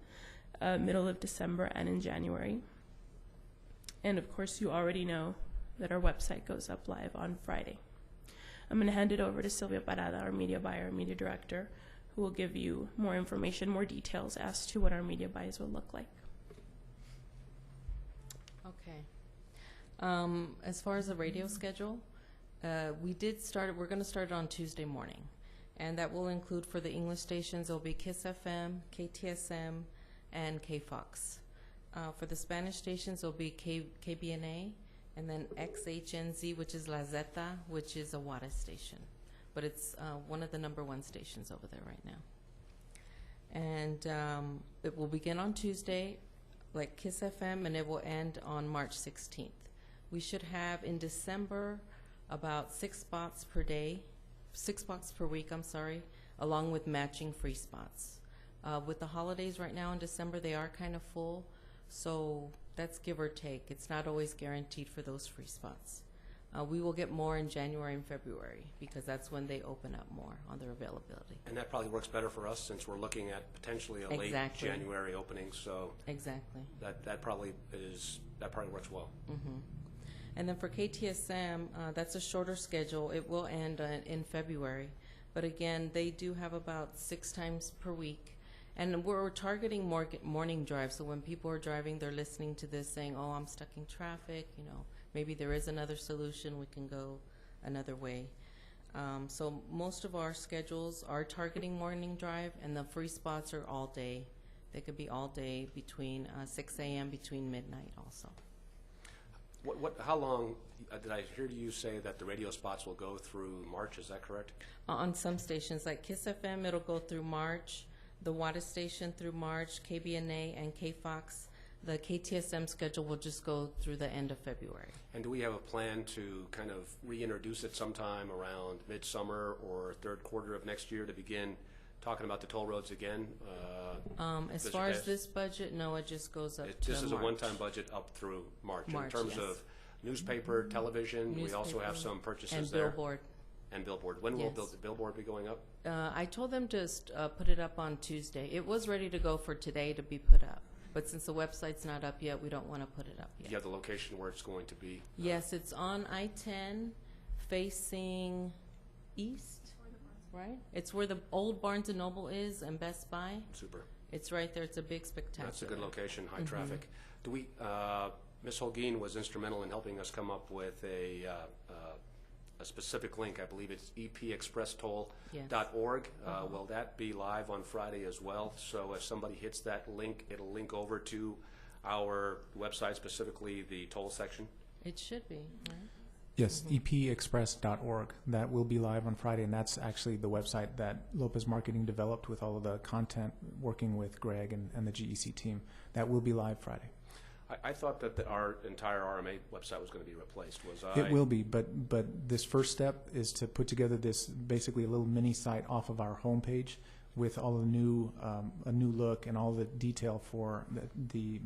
middle of December and in January. And of course, you already know that our website goes up live on Friday. I'm going to hand it over to Sylvia Parada, our media buyer, media director, who will give you more information, more details as to what our media buys will look like. Okay. As far as the radio schedule, we're going to start it on Tuesday morning. And that will include for the English stations, it'll be Kiss FM, KTSM, and KFOX. For the Spanish stations, it'll be KBNA, and then XHNZ, which is La Zeta, which is a Juarez station. But it's one of the #1 stations over there right now. And it will begin on Tuesday, like Kiss FM, and it will end on March 16th. We should have in December about 6 spots per day, 6 spots per week, I'm sorry, along with matching free spots. With the holidays right now in December, they are kind of full, so that's give or take. It's not always guaranteed for those free spots. We will get more in January and February because that's when they open up more on their availability. And that probably works better for us since we're looking at potentially a late January opening. So exactly. That probably works well. Mm-hmm. And then for KTSM, that's a shorter schedule. It will end in February. But again, they do have about 6 times per week. And we're targeting more morning drives. So when people are driving, they're listening to this saying, oh, I'm stuck in traffic. Maybe there is another solution. We can go another way. So most of our schedules are targeting morning drive, and the free spots are all day. They could be all day between 6 a.m. between midnight also. How long did I hear you say that the radio spots will go through March? Is that correct? On some stations, like Kiss FM, it'll go through March. The Juarez station through March, KBNA and KFOX. The KTSM schedule will just go through the end of February. And do we have a plan to kind of reintroduce it sometime around midsummer or third quarter of next year to begin talking about the toll roads again? As far as this budget, no, it just goes up to This is March. a one-time budget up through March. In terms yes. of newspaper, television, we also have some purchases and there. Billboard. And billboard. When will the billboard be going up? I told them to put it up on Tuesday. It was ready to go for today to be put up. But since the website's not up yet, we don't want to put it up yet. Do you have the location where it's going to be? Yes, it's on I-10 facing east, right? It's where the old Barnes & Noble is and Best Buy. Super. It's right there. It's a big spectacular. That's a good location, high traffic. Do we, Ms. Holguin was instrumental in helping us come up with a specific link. I believe it's epexpresstoll.org. Will that be live on Friday as well? So if somebody hits that link, it'll link over to our website, specifically the toll section? It should be, right? Yes, epexpress.org. That will be live on Friday, and that's actually the website that Lopez Marketing developed with all of the content, working with Greg and the GEC team. That will be live Friday. I thought that our entire RMA website was going to be replaced. Was I? It will be, but this first step is to put together this basically a little mini site off of our homepage with all the new a new look and all the detail for the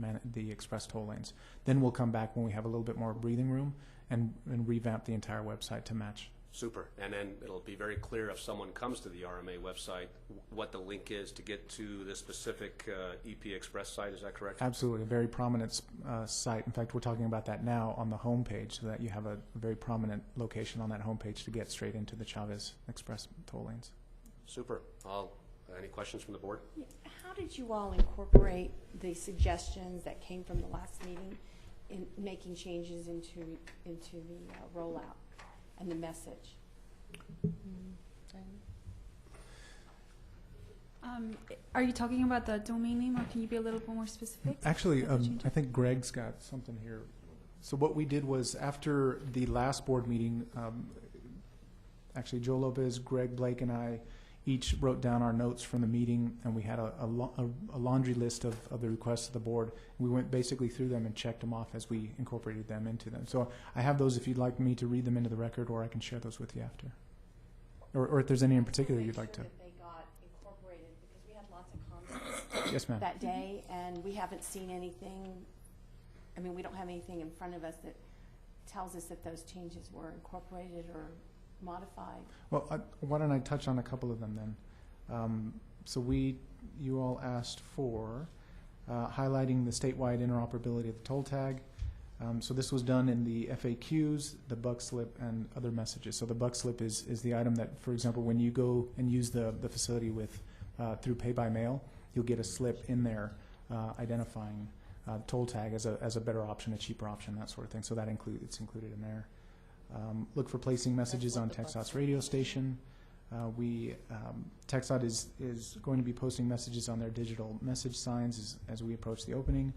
express toll lanes. Then we'll come back when we have a little bit more breathing room and revamp the entire website to match. Super. And then it'll be very clear if someone comes to the RMA website what the link is to get to the specific EP Express site. Is that correct? Absolutely, a very prominent site. In fact, we're talking about that now on the homepage, so that you have a very prominent location on that homepage to get straight into the Chavez Express toll lanes. Super. Any questions from the board? Yeah. How did you all incorporate the suggestions that came from the last meeting in making changes into the rollout and the message? Are you talking about the domain name, or can you be a little bit more specific? Actually, I think Greg's got something here. So what we did was, after the last board meeting, actually Joe Lopez, Greg Blake, and I each wrote down our notes from the meeting, and we had a laundry list of the requests of the board. We went basically through them and checked them off as we incorporated them into them. So I have those if you'd like me to read them into the record, or I can share those with you after. Or if there's any in particular you'd like to. That they got incorporated, because we had lots of comments Yes, ma'am. that day, and we haven't seen anything. I mean, we don't have anything in front of us that tells us that those changes were incorporated or modified. Well, why don't I touch on a couple of them then? So you all asked for highlighting the statewide interoperability of the toll tag. So this was done in the FAQs, the buck slip, and other messages. So the buck slip is the item that, for example, when you go and use the facility with through pay by mail, you'll get a slip in there identifying toll tag as a better option, a cheaper option, that sort of thing. So that it's included in there. Look for placing messages on TxDOT's radio station. TxDOT is going to be posting messages on their digital message signs as we approach the opening,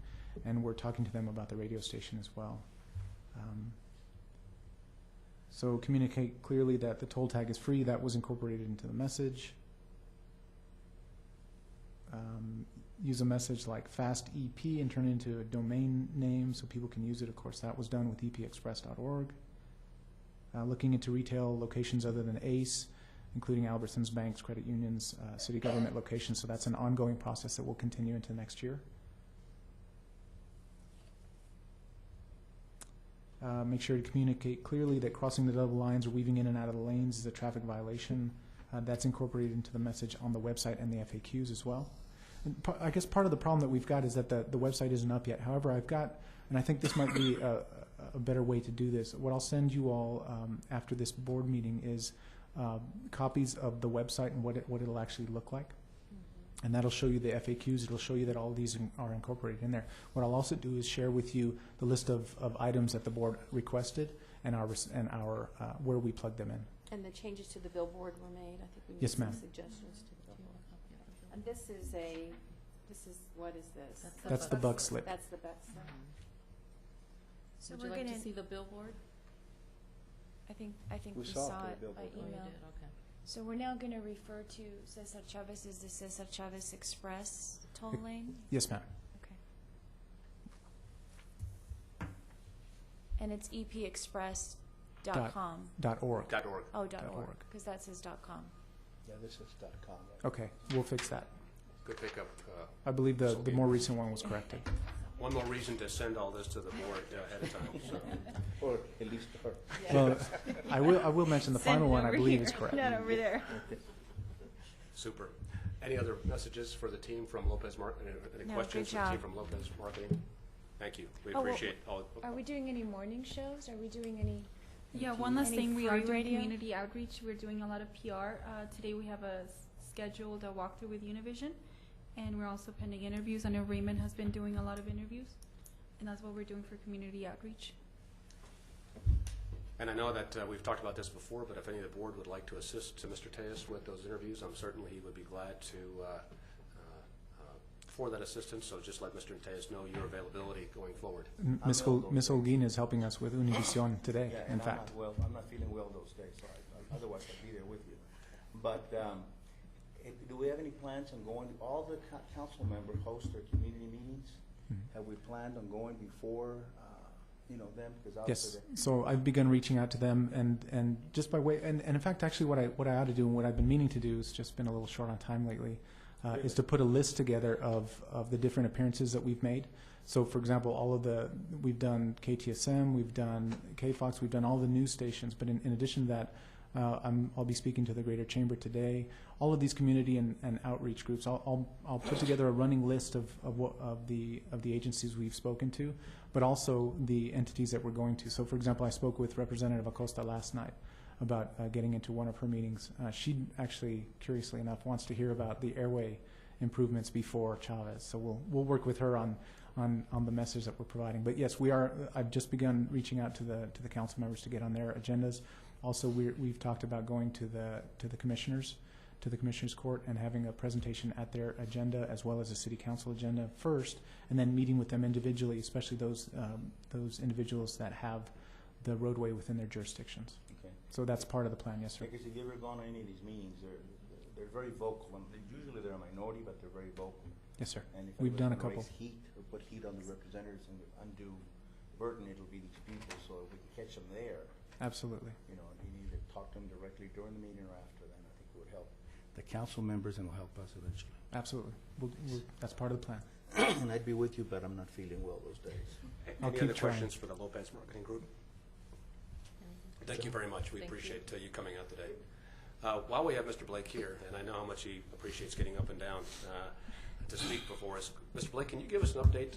and we're talking to them about the radio station as well. So communicate clearly that the toll tag is free. That was incorporated into the message. Use a message like fast EP and turn it into a domain name so people can use it. Of course, that was done with epexpress.org. Looking into retail locations other than ACE, including Albertsons, banks, credit unions, city government locations. So that's an ongoing process that will continue into next year. Make sure to communicate clearly that crossing the double lines or weaving in and out of the lanes is a traffic violation. That's incorporated into the message on the website and the FAQs as well. And I guess part of the problem that we've got is that the website isn't up yet. However, I've got, and I think this might be a better way to do this. What I'll send you all after this board meeting is copies of the website and what it'll actually look like. And that'll show you the FAQs. It'll show you that all of these are incorporated in there. What I'll also do is share with you the list of items that the board requested and our where we plug them in. And the changes to the billboard were made. I think we made Yes, some ma'am. suggestions to the billboard. And this is what is this? That's the buck slip. That's the buck slip. So Would we're you like gonna to see the billboard? I think We we saw saw the it by billboard. Oh, you email. did, okay. So we're now going to refer to Cesar Chavez as the Cesar Chavez Express toll lane. Yes, ma'am. Okay. And it's epexpress.com. .org. .org. Oh, .org. .org, because that says .com. Yeah, this is .com. Okay, we'll fix that. Good pickup. I believe the more recent one was corrected. One more reason to send all this to the board ahead of time. So. Or at least her. Well, I will mention the final one I believe is correct. Not over there. Super. Any other messages for the team from Lopez Marketing? Any No, questions good for the team job. from Lopez Marketing? Thank you. We Oh, well, appreciate all. Are we doing any morning shows? Are we doing any? Yeah, one last Any thing, we are free doing radio? community outreach. We're doing a lot of PR. Today we have scheduled a walkthrough with Univision, and we're also pending interviews. I know Raymond has been doing a lot of interviews, and that's what we're doing for community outreach. And I know that we've talked about this before, but if any of the board would like to assist Mr. Tejas with those interviews, certainly he would be glad to for that assistance, so just let Mr. Tejas know your availability going forward. Ms. Holguin is helping us with Univision today, Yeah, in and fact. I'm not feeling well those days, so otherwise I'd be there with you. But do we have any plans on going, all the council members host their community meetings? Have we planned on going before, them? Because Yes, so I've begun reaching out to them, and just by way, and in fact, actually what I ought to do and what I've been meaning to do, is just been a little short on time lately, is to put a list together of the different appearances that we've made. So, for example, we've done KTSM, we've done KFOX, we've done all the news stations, but in addition to that, I'll be speaking to the Greater Chamber today. All of these community and outreach groups, I'll put together a running list of the agencies we've spoken to, but also the entities that we're going to. So, for example, I spoke with Representative Acosta last night about getting into one of her meetings. She actually, curiously enough, wants to hear about the airway improvements before Chavez. So we'll work with her on the message that we're providing. But yes, I've just begun reaching out to the council members to get on their agendas. Also, we've talked about going to the commissioners court and having a presentation at their agenda as well as a city council agenda first, and then meeting with them individually, especially those individuals that have the roadway within their jurisdictions. Okay. So that's part of the plan, yes, sir. Because if you ever gone to any of these meetings, they're very vocal, and usually they're a minority, but they're very vocal. Yes, sir. And if We've done a anyone's couple. gonna raise heat or put heat on the representatives and undue burden, it'll be these people. So if we can catch them there, Absolutely. and you need to talk to them directly during the meeting or after, then I think it would help the council members and will help us eventually. Absolutely. That's part of the plan. And I'd be with you, but I'm not feeling well those days. I'll Any keep other trying. questions for the Lopez Marketing Group? Thank you very much. We appreciate you coming out today. While we have Mr. Blake here, and I know how much he appreciates getting up and down to speak before us, Mr. Blake, can you give us an update?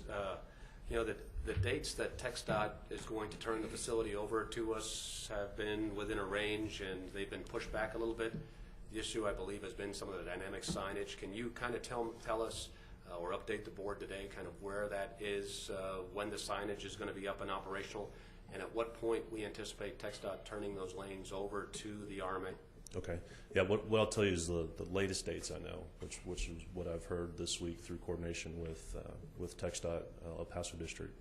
The dates that TxDOT is going to turn the facility over to us have been within a range, and they've been pushed back a little bit. The issue, I believe, has been some of the dynamic signage. Can you kind of tell us or update the board today kind of where that is, when the signage is going to be up and operational, and at what point we anticipate TxDOT turning those lanes over to the RMA? Okay. Yeah, what I'll tell you is the latest dates I know, which is what I've heard this week through coordination with TxDOT, El Paso District.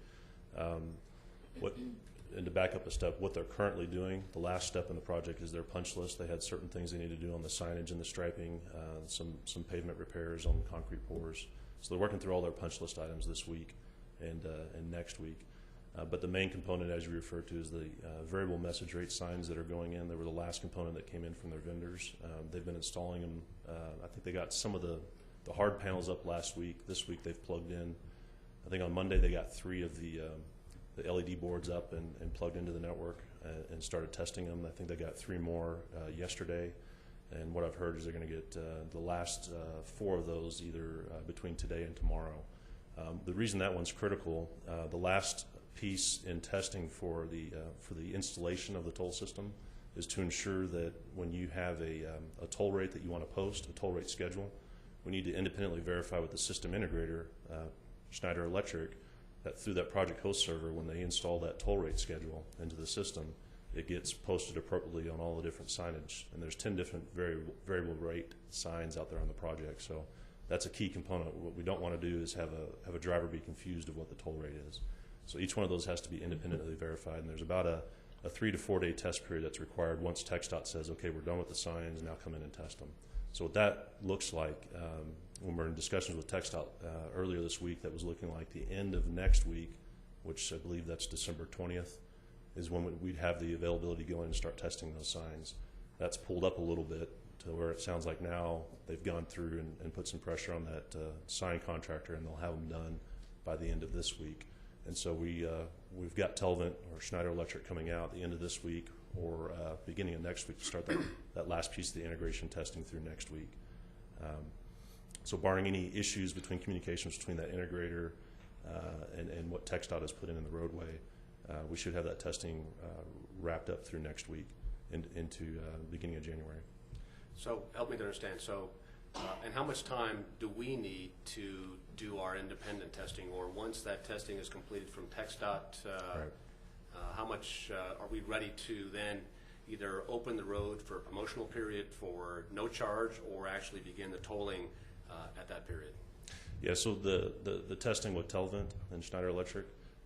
And to back up a step, what they're currently doing, the last step in the project is their punch list. They had certain things they need to do on the signage and the striping, some pavement repairs on concrete pours. So they're working through all their punch list items this week and next week. But the main component, as you referred to, is the variable message rate signs that are going in. They were the last component that came in from their vendors. They've been installing them. I think they got some of the hard panels up last week. This week they've plugged in. I think on Monday they got 3 of the LED boards up and plugged into the network and started testing them. I think they got 3 more yesterday. And what I've heard is they're going to get the last 4 of those either between today and tomorrow. The reason that one's critical, the last piece in testing for the installation of the toll system is to ensure that when you have a toll rate that you want to post, a toll rate schedule, we need to independently verify with the system integrator, Schneider Electric, that through that project host server, when they install that toll rate schedule into the system, it gets posted appropriately on all the different signage. And there's 10 different variable rate signs out there on the project. So that's a key component. What we don't want to do is have a driver be confused of what the toll rate is. So each one of those has to be independently verified. And there's about a 3 to 4 day test period that's required once TxDOT says, okay, we're done with the signs, now come in and test them. So what that looks like, when we're in discussions with TxDOT earlier this week, that was looking like the end of next week, which I believe that's December 20th, is when we'd have the availability to go in and start testing those signs. That's pulled up a little bit to where it sounds like now they've gone through and put some pressure on that sign contractor, and they'll have them done by the end of this week. And so we've got Telvent or Schneider Electric coming out at the end of this week or beginning of next week to start that last piece of the integration testing through next week. So barring any issues between communications between that integrator and what TxDOT has put in the roadway, we should have that testing wrapped up through next week into beginning of January. So help me to understand. So, and how much time do we need to do our independent testing, or once that testing is completed from TxDOT, Right. How much are we ready to then either open the road for a promotional period for no charge, or actually begin the tolling at that period? Yeah, so the testing with Telvent and Schneider Electric,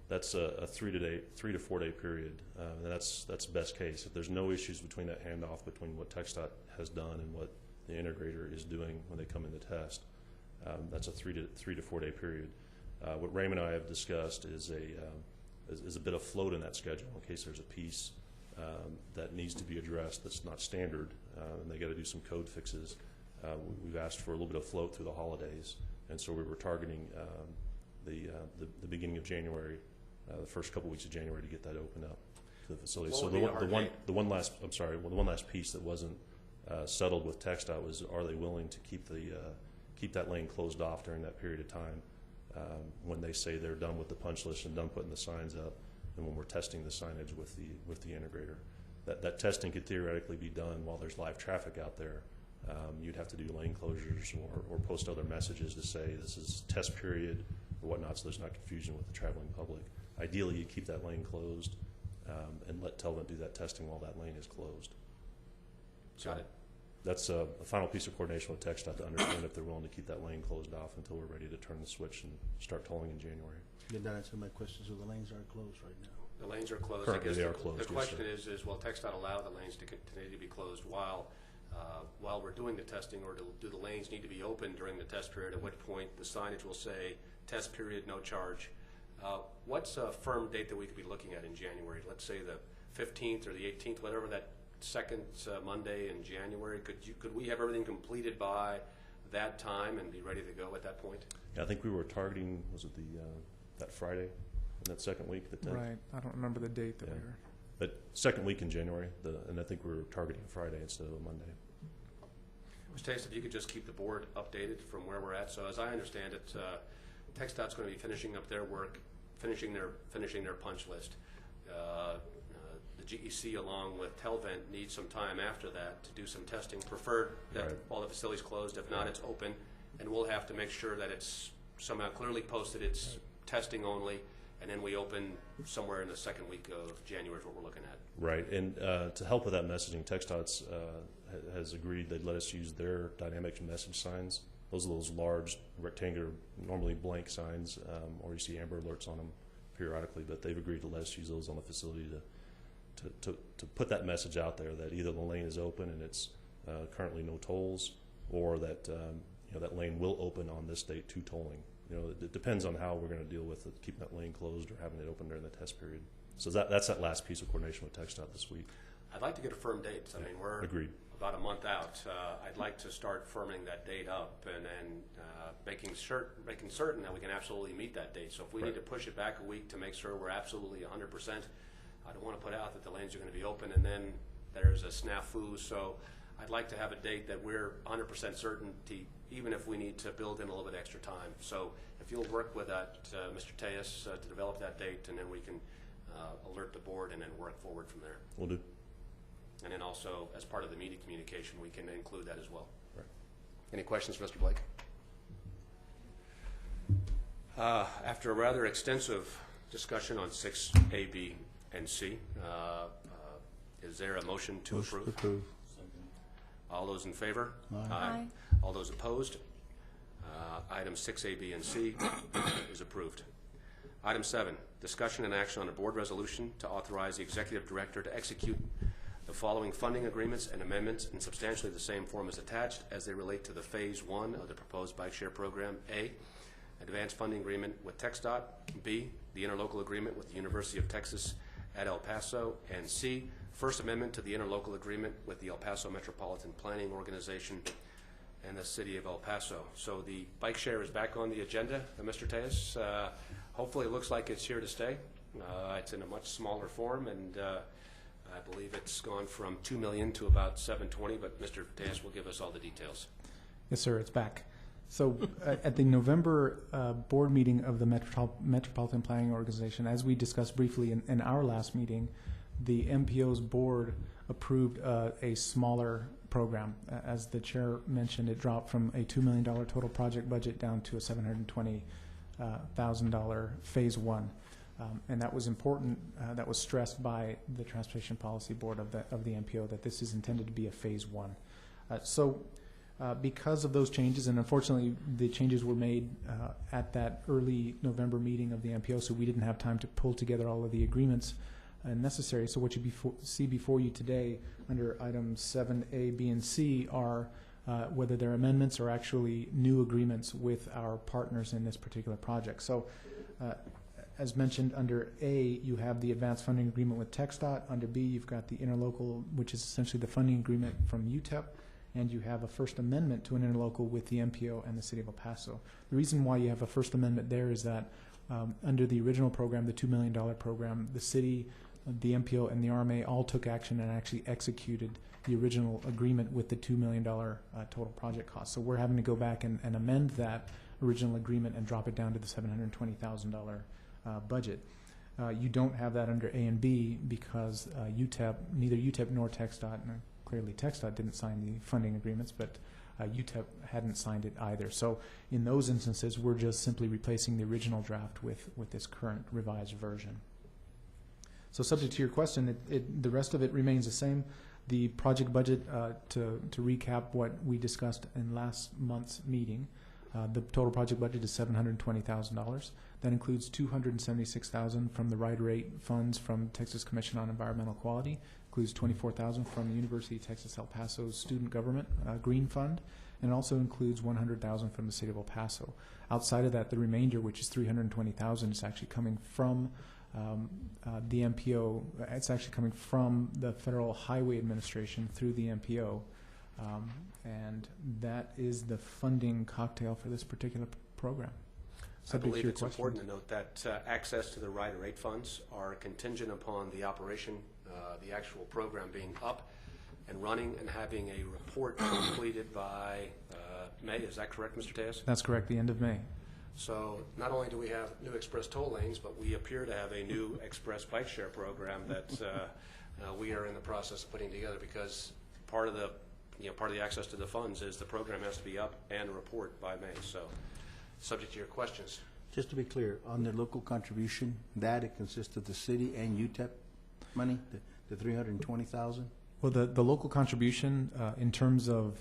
that's a 3 to 4 day period. And that's best case. If there's no issues between that handoff between what TxDOT has done and what the integrator is doing when they come in to test, that's a 3 to 4 day period. What Raymond and I have discussed is a bit of float in that schedule in case there's a piece that needs to be addressed that's not standard, and they got to do some code fixes. We've asked for a little bit of float through the holidays, and so we were targeting the beginning of January, the first couple weeks of January, to get that opened up to the facility. What So would be the one last piece that wasn't settled with TxDOT was, are they willing to keep that lane closed off during that period of time when they say they're done with the punch list and done putting the signs up, and when we're testing the signage with the integrator. That testing could theoretically be done while there's live traffic out there. You'd have to do lane closures or post other messages to say this is test period or whatnot, so there's not confusion with the traveling public. Ideally, you keep that lane closed and let Telvent do that testing while that lane is closed. Got it. That's a final piece of coordination with TxDOT to understand if they're willing to keep that lane closed off until we're ready to turn the switch and start tolling in January. Did that answer my question? So the lanes are closed right now? The lanes are closed. Currently, I guess they are closed, The yes, question sir. is will TxDOT allow the lanes to continue to be closed while we're doing the testing, or do the lanes need to be open during the test period, at which point the signage will say test period, no charge? What's a firm date that we could be looking at in January? Let's say the 15th or the 18th, whatever that second Monday in January. Could we have everything completed by that time and be ready to go at that point? Yeah, I think we were targeting, was it that Friday, in that second week? The 10th? Right. I don't remember the date that Yeah. we were. But second week in January, and I think we were targeting Friday instead of a Monday. Mr. Taste, if you could just keep the board updated from where we're at. So as I understand it, TxDOT's going to be finishing up their work, finishing their punch list. The GEC, along with Telvent, needs some time after that to do some testing. Preferred that Right. all the facilities closed. If not, it's open, and we'll have to make sure that it's somehow clearly posted. It's testing only, and then we open somewhere in the second week of January is what we're looking at. Right, and to help with that messaging, TxDOT has agreed they'd let us use their dynamic message signs. Those are those large rectangular, normally blank signs, or you see amber alerts on them periodically, but they've agreed to let us use those on the facility to put that message out there that either the lane is open and it's currently no tolls, or that that lane will open on this date to tolling. It depends on how we're going to deal with it, keeping that lane closed or having it open during the test period. So that's that last piece of coordination with TxDOT this week. I'd like to get a firm date. I mean, we're Agreed. about a month out. I'd like to start firming that date up and then making certain that we can absolutely meet that date. So if we need to push it back a week to make sure we're absolutely 100%, I don't want to put out that the lanes are going to be open and then there's a snafu. So I'd like to have a date that we're 100% certainty, even if we need to build in a little bit extra time. So if you'll work with that, Mr. Tejas, to develop that date, and then we can alert the board and then work forward from there. We'll do. And then also, as part of the media communication, we can include that as well. Right. Any questions for Mr. Blake? After a rather extensive discussion on 6A, B, and C, is there a motion to approve? All those in favor? Aye. All those opposed? Items 6A, B, and C is approved. Item 7, discussion and action on a board resolution to authorize the executive director to execute the following funding agreements and amendments in substantially the same form as attached as they relate to the Phase 1 of the proposed bike share program. A, advanced funding agreement with TxDOT. B, the interlocal agreement with the University of Texas at El Paso. And C, First Amendment to the interlocal agreement with the El Paso Metropolitan Planning Organization and the City of El Paso. So the bike share is back on the agenda, Mr. Tejas. Hopefully it looks like it's here to stay. It's in a much smaller form, and I believe it's gone from $2 million to about $720, but Mr. Tejas will give us all the details. Yes, sir, it's back. So at the November board meeting of the Metropolitan Planning Organization, as we discussed briefly in our last meeting, the MPO's board approved a smaller program. As the chair mentioned, it dropped from a $2 million total project budget down to a $720,000 phase 1. And that was important. That was stressed by the Transportation Policy Board of the MPO, that this is intended to be a phase 1. So Because of those changes, and unfortunately the changes were made at that early November meeting of the MPO, so we didn't have time to pull together all of the agreements necessary. So what you see before you today under items 7A, B, and C are whether they're amendments or actually new agreements with our partners in this particular project. So as mentioned, under A, you have the advanced funding agreement with TxDOT. Under B, you've got the interlocal, which is essentially the funding agreement from UTEP. And you have a First Amendment to an interlocal with the MPO and the City of El Paso. The reason why you have a First Amendment there is that under the original program, the $2 million program, the city, the MPO, and the RMA all took action and actually executed the original agreement with the $2 million total project cost. So we're having to go back and amend that original agreement and drop it down to the $720,000 budget. You don't have that under A and B because neither UTEP nor TxDOT, clearly TxDOT didn't sign the funding agreements, but UTEP hadn't signed it either. So in those instances, we're just simply replacing the original draft with this current revised version. So subject to your question, the rest of it remains the same. The project budget, to recap what we discussed in last month's meeting, the total project budget is $720,000. That includes $276,000 from the rider rate funds from Texas Commission on Environmental Quality, includes $24,000 from the University of Texas El Paso's Student Government Green Fund, and it also includes $100,000 from the City of El Paso. Outside of that, the remainder, which is $320,000, is actually coming from the MPO. It's actually coming from the Federal Highway Administration through the MPO, and that is the funding cocktail for this particular program. I believe it's important to note that access to the rider rate funds are contingent upon the operation, the actual program being up and running and having a report completed by May. Is that correct, Mr. Tejas? That's correct, the end of May. So not only do we have new express toll lanes, but we appear to have a new express bike share program that we are in the process of putting together, because part of the access to the funds is the program has to be up and a report by May. So subject to your questions. Just to be clear, on the local contribution, that it consists of the city and UTEP money, the $320,000? Well, the local contribution, in terms of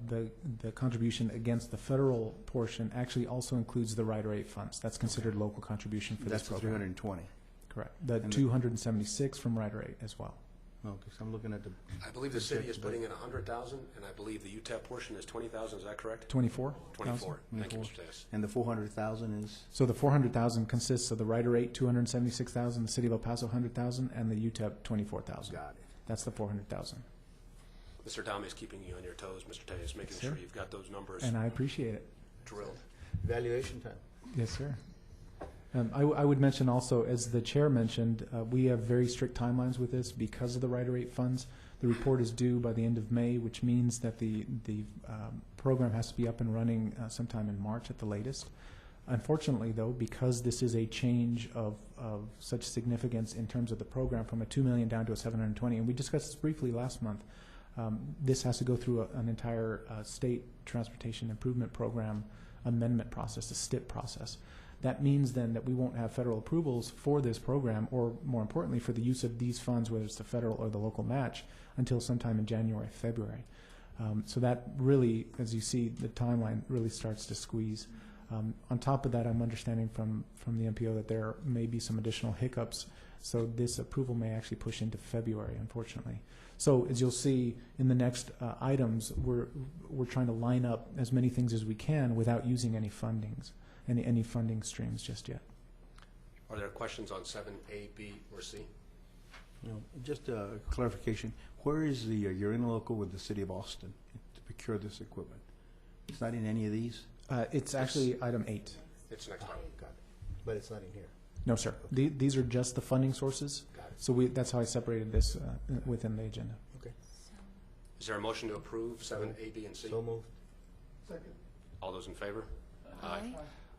the contribution against the federal portion, actually also includes the rider rate funds. That's considered local contribution for this program. That's the 320. Correct. The 276 from rider rate as well. Okay, so I'm looking at the. I believe the city is putting in $100,000, and I believe the UTEP portion is $20,000. Is that correct? 24. 24. Thank you, Mr. Tejas. And the 400,000 is? So the 400,000 consists of the rider rate 276,000, the City of El Paso 100,000, and the UTEP 24,000. Got it. That's the 400,000. Mr. Dami is keeping you on your toes, Mr. Tejas, making sure you've got those numbers And I appreciate it. drilled. Evaluation time. Yes, sir. I would mention also, as the chair mentioned, we have very strict timelines with this because of the rider rate funds. The report is due by the end of May, which means that the program has to be up and running sometime in March at the latest. Unfortunately, though, because this is a change of such significance in terms of the program from a $2 million down to a $720, and we discussed this briefly last month, this has to go through an entire state transportation improvement program amendment process, the STIP process. That means then that we won't have federal approvals for this program, or more importantly, for the use of these funds, whether it's the federal or the local match, until sometime in January, February. So that really, as you see, the timeline really starts to squeeze. On top of that, I'm understanding from the MPO that there may be some additional hiccups, so this approval may actually push into February, unfortunately. So as you'll see in the next items, we're trying to line up as many things as we can without using any fundings, any funding streams just yet. Are there questions on 7A, B, or C? No, just a clarification. Where is your interlocal with the City of Austin to procure this equipment? It's not in any of these? It's actually item 8. It's next item. Got it. But it's not in here. No, sir. These are just the funding sources. Got it. So that's how I separated this within the agenda. Okay. Is there a motion to approve 7A, B, and C? So moved. Second. All those in favor? Aye.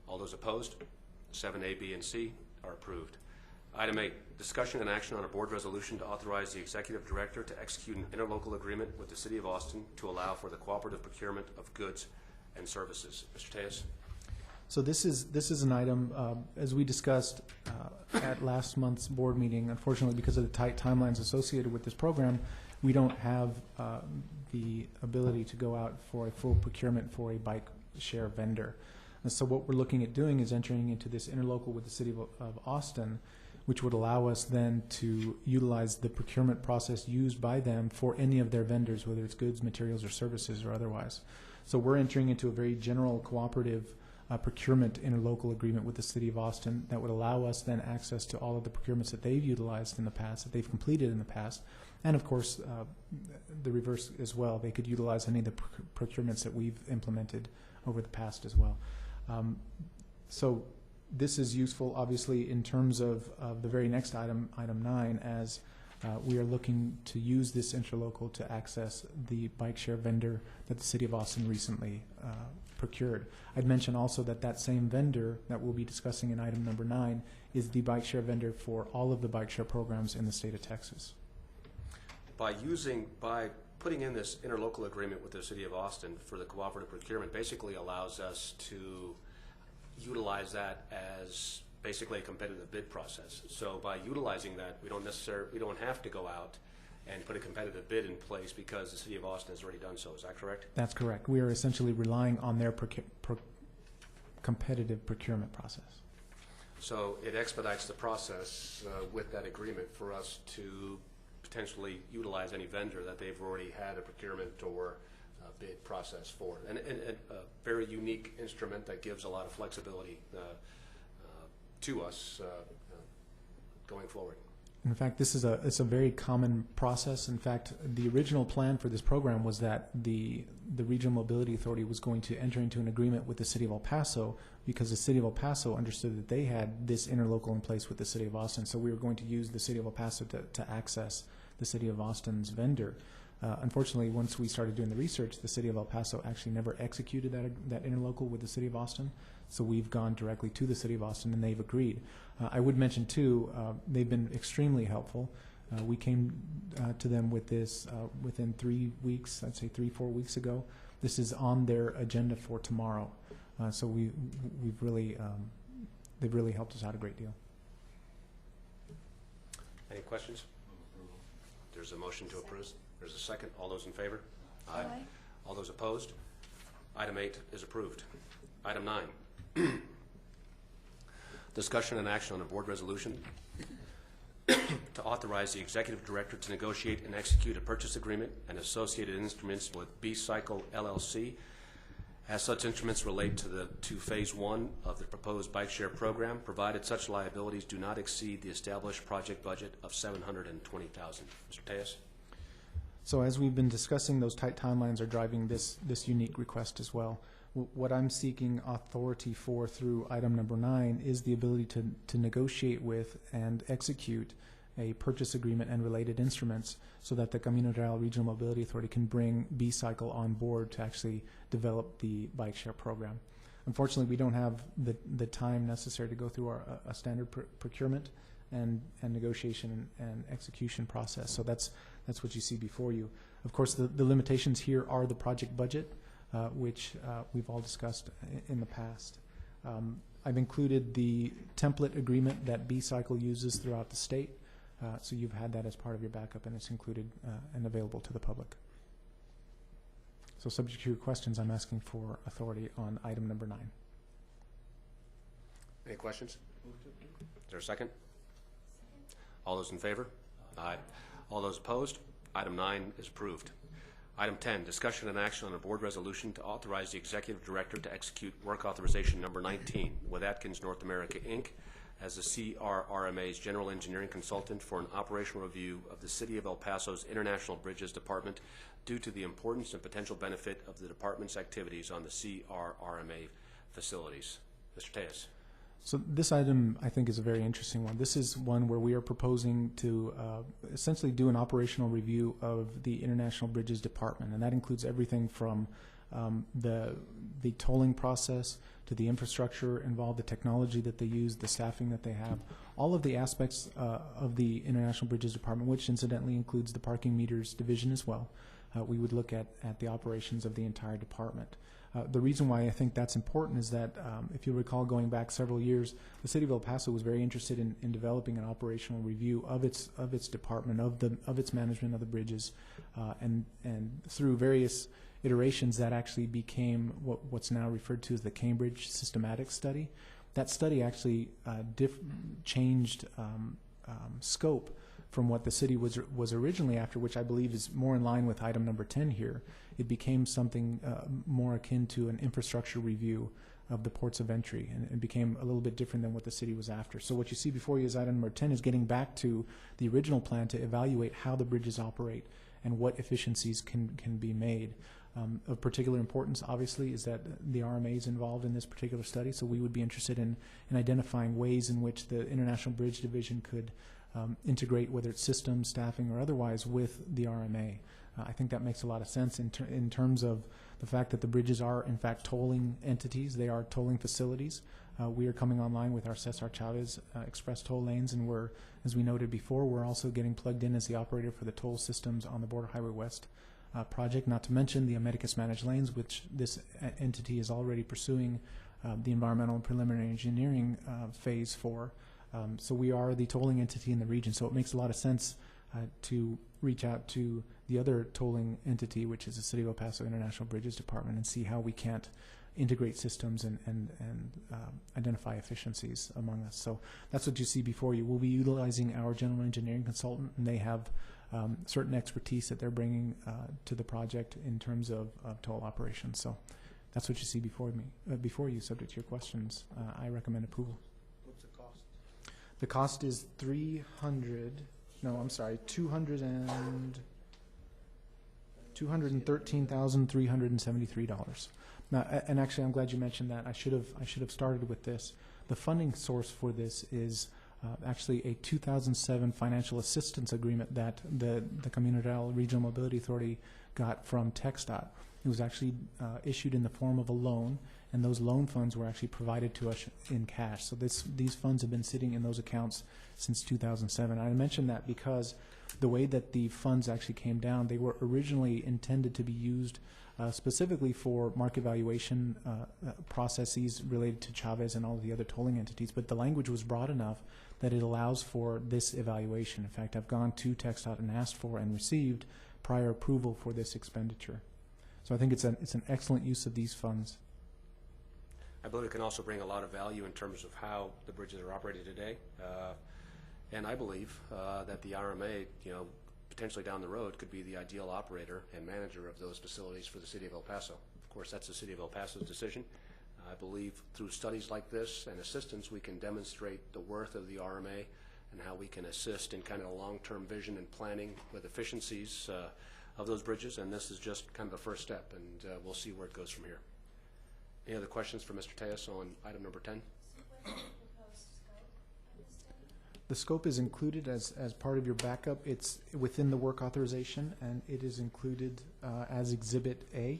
All those opposed? 7A, B, and C are approved. Item 8, discussion and action on a board resolution to authorize the executive director to execute an interlocal agreement with the City of Austin to allow for the cooperative procurement of goods and services. Mr. Tejas? So this is an item, as we discussed at last month's board meeting. Unfortunately, because of the tight timelines associated with this program, we don't have the ability to go out for a full procurement for a bike share vendor. And so what we're looking at doing is entering into this interlocal with the City of Austin, which would allow us then to utilize the procurement process used by them for any of their vendors, whether it's goods, materials, or services, or otherwise. So we're entering into a very general cooperative procurement interlocal agreement with the City of Austin that would allow us then access to all of the procurements that they've utilized in the past, that they've completed in the past, and of course the reverse as well. They could utilize any of the procurements that we've implemented over the past as well. So this is useful, obviously, in terms of the very next item, item 9, as we are looking to use this interlocal to access the bike share vendor that the City of Austin recently procured. I'd mention also that that same vendor that we'll be discussing in item number 9 is the bike share vendor for all of the bike share programs in the state of Texas. By putting in this interlocal agreement with the City of Austin for the cooperative procurement basically allows us to utilize that as basically a competitive bid process. So by utilizing that, we don't have to go out and put a competitive bid in place because the City of Austin has already done so. Is that correct? That's correct. We are essentially relying on their competitive procurement process. So it expedites the process with that agreement for us to potentially utilize any vendor that they've already had a procurement or bid process for. And a very unique instrument that gives a lot of flexibility to us going forward. In fact, it's a very common process. In fact, the original plan for this program was that the Regional Mobility Authority was going to enter into an agreement with the City of El Paso because the City of El Paso understood that they had this interlocal in place with the City of Austin. So we were going to use the City of El Paso to access the City of Austin's vendor. Unfortunately, once we started doing the research, the City of El Paso actually never executed that interlocal with the City of Austin. So we've gone directly to the City of Austin, and they've agreed. I would mention, too, they've been extremely helpful. We came to them with this within 3 weeks, I'd say 3-4 weeks ago. This is on their agenda for tomorrow. So they've really helped us out a great deal. Any questions? There's a motion to approve. There's a second. All those in favor? Aye. All those opposed? Item 8 is approved. Item 9. Discussion and action on a board resolution to authorize the executive director to negotiate and execute a purchase agreement and associated instruments with B-Cycle LLC, as such instruments relate to phase 1 of the proposed bike share program, provided such liabilities do not exceed the established project budget of $720,000. Mr. Tejas? So as we've been discussing, those tight timelines are driving this unique request as well. What I'm seeking authority for through item number 9 is the ability to negotiate with and execute a purchase agreement and related instruments so that the Camino Real Regional Mobility Authority can bring B-Cycle on board to actually develop the bike share program. Unfortunately, we don't have the time necessary to go through a standard procurement and negotiation and execution process. So that's what you see before you. Of course, the limitations here are the project budget, which we've all discussed in the past. I've included the template agreement that B-Cycle uses throughout the state, so you've had that as part of your backup, and it's included and available to the public. So subject to your questions, I'm asking for authority on item number 9. Any questions? Is there a second? All those in favor? Aye. All those opposed? Item 9 is approved. Item 10, discussion and action on a board resolution to authorize the executive director to execute work authorization number 19 with Atkins North America, Inc. as the CRRMA's general engineering consultant for an operational review of the City of El Paso's International Bridges Department due to the importance and potential benefit of the department's activities on the CRRMA facilities. Mr. Tejas. So this item, I think, is a very interesting one. This is one where we are proposing to essentially do an operational review of the International Bridges Department, and that includes everything from the tolling process to the infrastructure involved, the technology that they use, the staffing that they have, all of the aspects of the International Bridges Department, which incidentally includes the parking meters division as well. We would look at the operations of the entire department. The reason why I think that's important is that if you recall going back several years, the city of El Paso was very interested in developing an operational review of its department, of its management of the bridges, and through various iterations that actually became what's now referred to as the Cambridge Systematic Study. That study actually changed scope from what the city was originally after, which I believe is more in line with item number 10 here. It became something more akin to an infrastructure review of the ports of entry, and it became a little bit different than what the city was after. So what you see before you is item number 10 is getting back to the original plan to evaluate how the bridges operate and what efficiencies can be made. Of particular importance, obviously, is that the RMA is involved in this particular study, so we would be interested in identifying ways in which the International Bridge Division could integrate, whether it's systems, staffing, or otherwise, with the RMA. I think that makes a lot of sense in terms of the fact that the bridges are, in fact, tolling entities. They are tolling facilities. We are coming online with our Cesar Chavez express toll lanes, and we're, as we noted before, we're also getting plugged in as the operator for the toll systems on the Border Highway West project, not to mention the Americas Managed Lanes, which this entity is already pursuing the environmental and preliminary engineering phase for. So we are the tolling entity in the region, so it makes a lot of sense to reach out to the other tolling entity, which is the City of El Paso International Bridges Department, and see how we can't integrate systems and identify efficiencies among us. So that's what you see before you. We'll be utilizing our general engineering consultant, and they have certain expertise that they're bringing to the project in terms of toll operations. So that's what you see before you, subject to your questions. I recommend approval. What's the cost? The cost is $213,373. Now, and actually, I'm glad you mentioned that. I should have started with this. The funding source for this is actually a 2007 financial assistance agreement that the Comunidad Regional Mobility Authority got from TxDOT. It was actually issued in the form of a loan, and those loan funds were actually provided to us in cash. So these funds have been sitting in those accounts since 2007. I mentioned that because the way that the funds actually came down, they were originally intended to be used specifically for market valuation processes related to Chavez and all of the other tolling entities, but the language was broad enough that it allows for this evaluation. In fact, I've gone to TxDOT and asked for and received prior approval for this expenditure. So I think it's an excellent use of these funds. I believe it can also bring a lot of value in terms of how the bridges are operated today. And I believe that the RMA, potentially down the road, could be the ideal operator and manager of those facilities for the City of El Paso. Of course, that's the City of El Paso's decision. I believe through studies like this and assistance, we can demonstrate the worth of the RMA and how we can assist in kind of a long-term vision and planning with efficiencies of those bridges, and this is just kind of the first step, and we'll see where it goes from here. Any other questions for Mr. Tejas on item number 10? The scope is included as part of your backup. It's within the work authorization, and it is included as Exhibit A.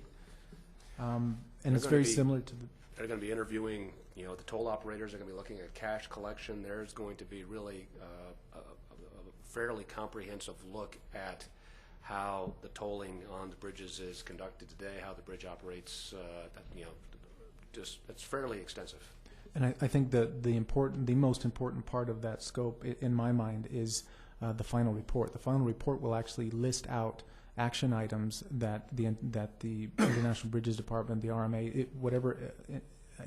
And it's very similar to the... They're going to be interviewing, the toll operators. They're going to be looking at cash collection. There's going to be really a fairly comprehensive look at how the tolling on the bridges is conducted today, how the bridge operates. It's fairly extensive. And I think the most important part of that scope, in my mind, is the final report. The final report will actually list out action items that the International Bridges Department, the RMA, whatever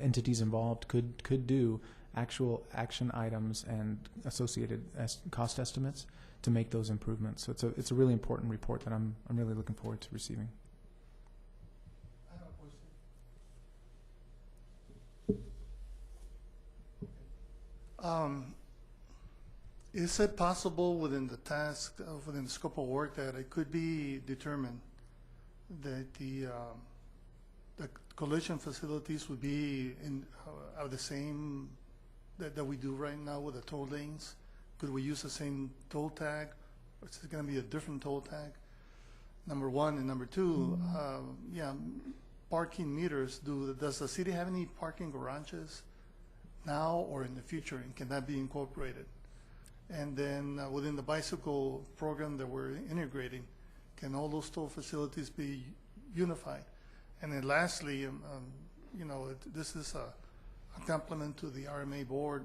entities involved could do, actual action items and associated cost estimates to make those improvements. So it's a really important report that I'm really looking forward to receiving. I have a question. Is it possible within the task, within the scope of work, that it could be determined that the collision facilities would be are the same that we do right now with the toll lanes? Could we use the same toll tag, or is it going to be a different toll tag? Number one, and number two, parking meters. Does the city have any parking garages now or in the future, and can that be incorporated? And then within the bicycle program that we're integrating, can all those toll facilities be unified? And then lastly, you know, this is a compliment to the RMA board,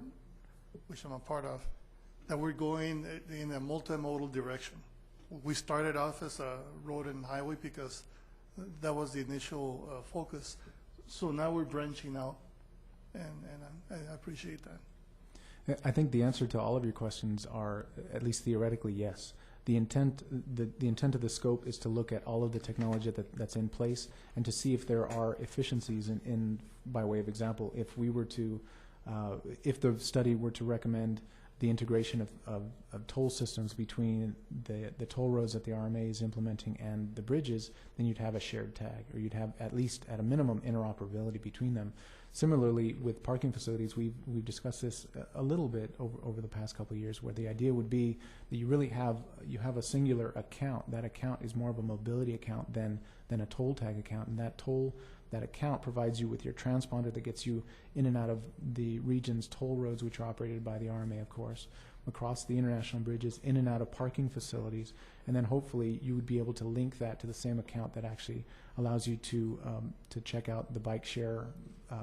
which I'm a part of, that we're going in a multimodal direction. We started off as a road and highway because that was the initial focus. So now we're branching out, and I appreciate that. I think the answer to all of your questions are, at least theoretically, yes. The intent of the scope is to look at all of the technology that's in place and to see if there are efficiencies in by way of example, if we were to, if the study were to recommend the integration of toll systems between the toll roads that the RMA is implementing and the bridges, then you'd have a shared tag, or you'd have at least at a minimum interoperability between them. Similarly, with parking facilities, we've discussed this a little bit over the past couple of years, where the idea would be that you really have a singular account. That account is more of a mobility account than a toll tag account, and that account provides you with your transponder that gets you in and out of the region's toll roads, which are operated by the RMA, of course, across the international bridges, in and out of parking facilities, and then hopefully you would be able to link that to the same account that actually allows you to check out the bike share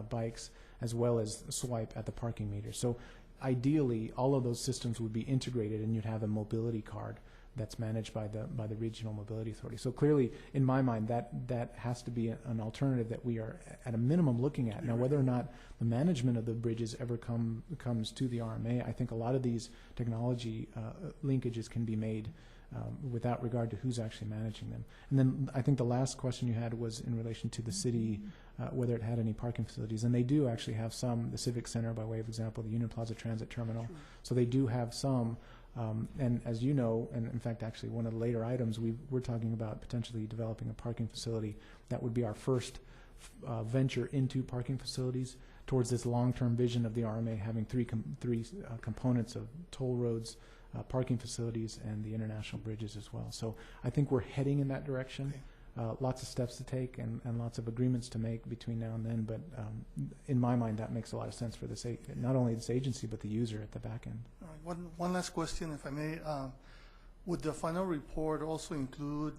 bikes as well as swipe at the parking meter. So ideally, all of those systems would be integrated, and you'd have a mobility card that's managed by the regional mobility authority. So clearly, in my mind, that has to be an alternative that we are at a minimum looking at. Now, whether or not the management of the bridges ever comes to the RMA, I think a lot of these technology linkages can be made without regard to who's actually managing them. And then I think the last question you had was in relation to the city, whether it had any parking facilities. And they do actually have some, the Civic Center, by way of example, the Union Plaza Transit Terminal. Sure. So they do have some. And as you know, and in fact actually one of the later items, we're talking about potentially developing a parking facility. That would be our first venture into parking facilities towards this long-term vision of the RMA having three components of toll roads, parking facilities, and the international bridges as well. So I think we're heading in that direction. Lots of steps to take and lots of agreements to make between now and then, but in my mind that makes a lot of sense for this, not only this agency but the user at the back end. All right. One last question, if I may. Would the final report also include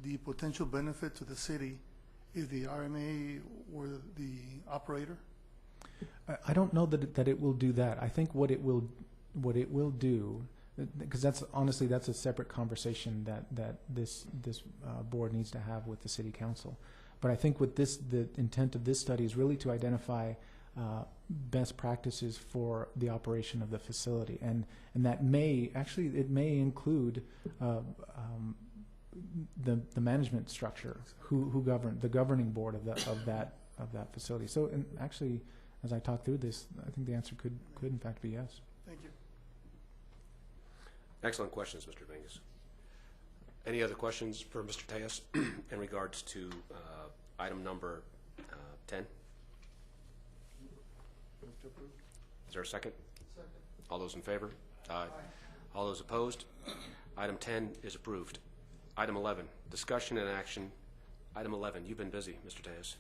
the potential benefit to the city if the RMA were the operator? I don't know that it will do that. I think what it will do, because that's a separate conversation that this board needs to have with the city council. But I think with this, the intent of this study is really to identify best practices for the operation of the facility, and that may actually include the management structure, who govern the governing board of that facility. So, and actually, as I talk through this, I think the answer could in fact be yes. Thank you. Excellent questions, Mr. Vengas. Any other questions for Mr. Tejas in regards to item number 10? Is there a second? Second. All those in favor? Aye. All those opposed? Item 10 is approved. Item 11, discussion and action. Item 11, you've been busy, Mr. Tejas.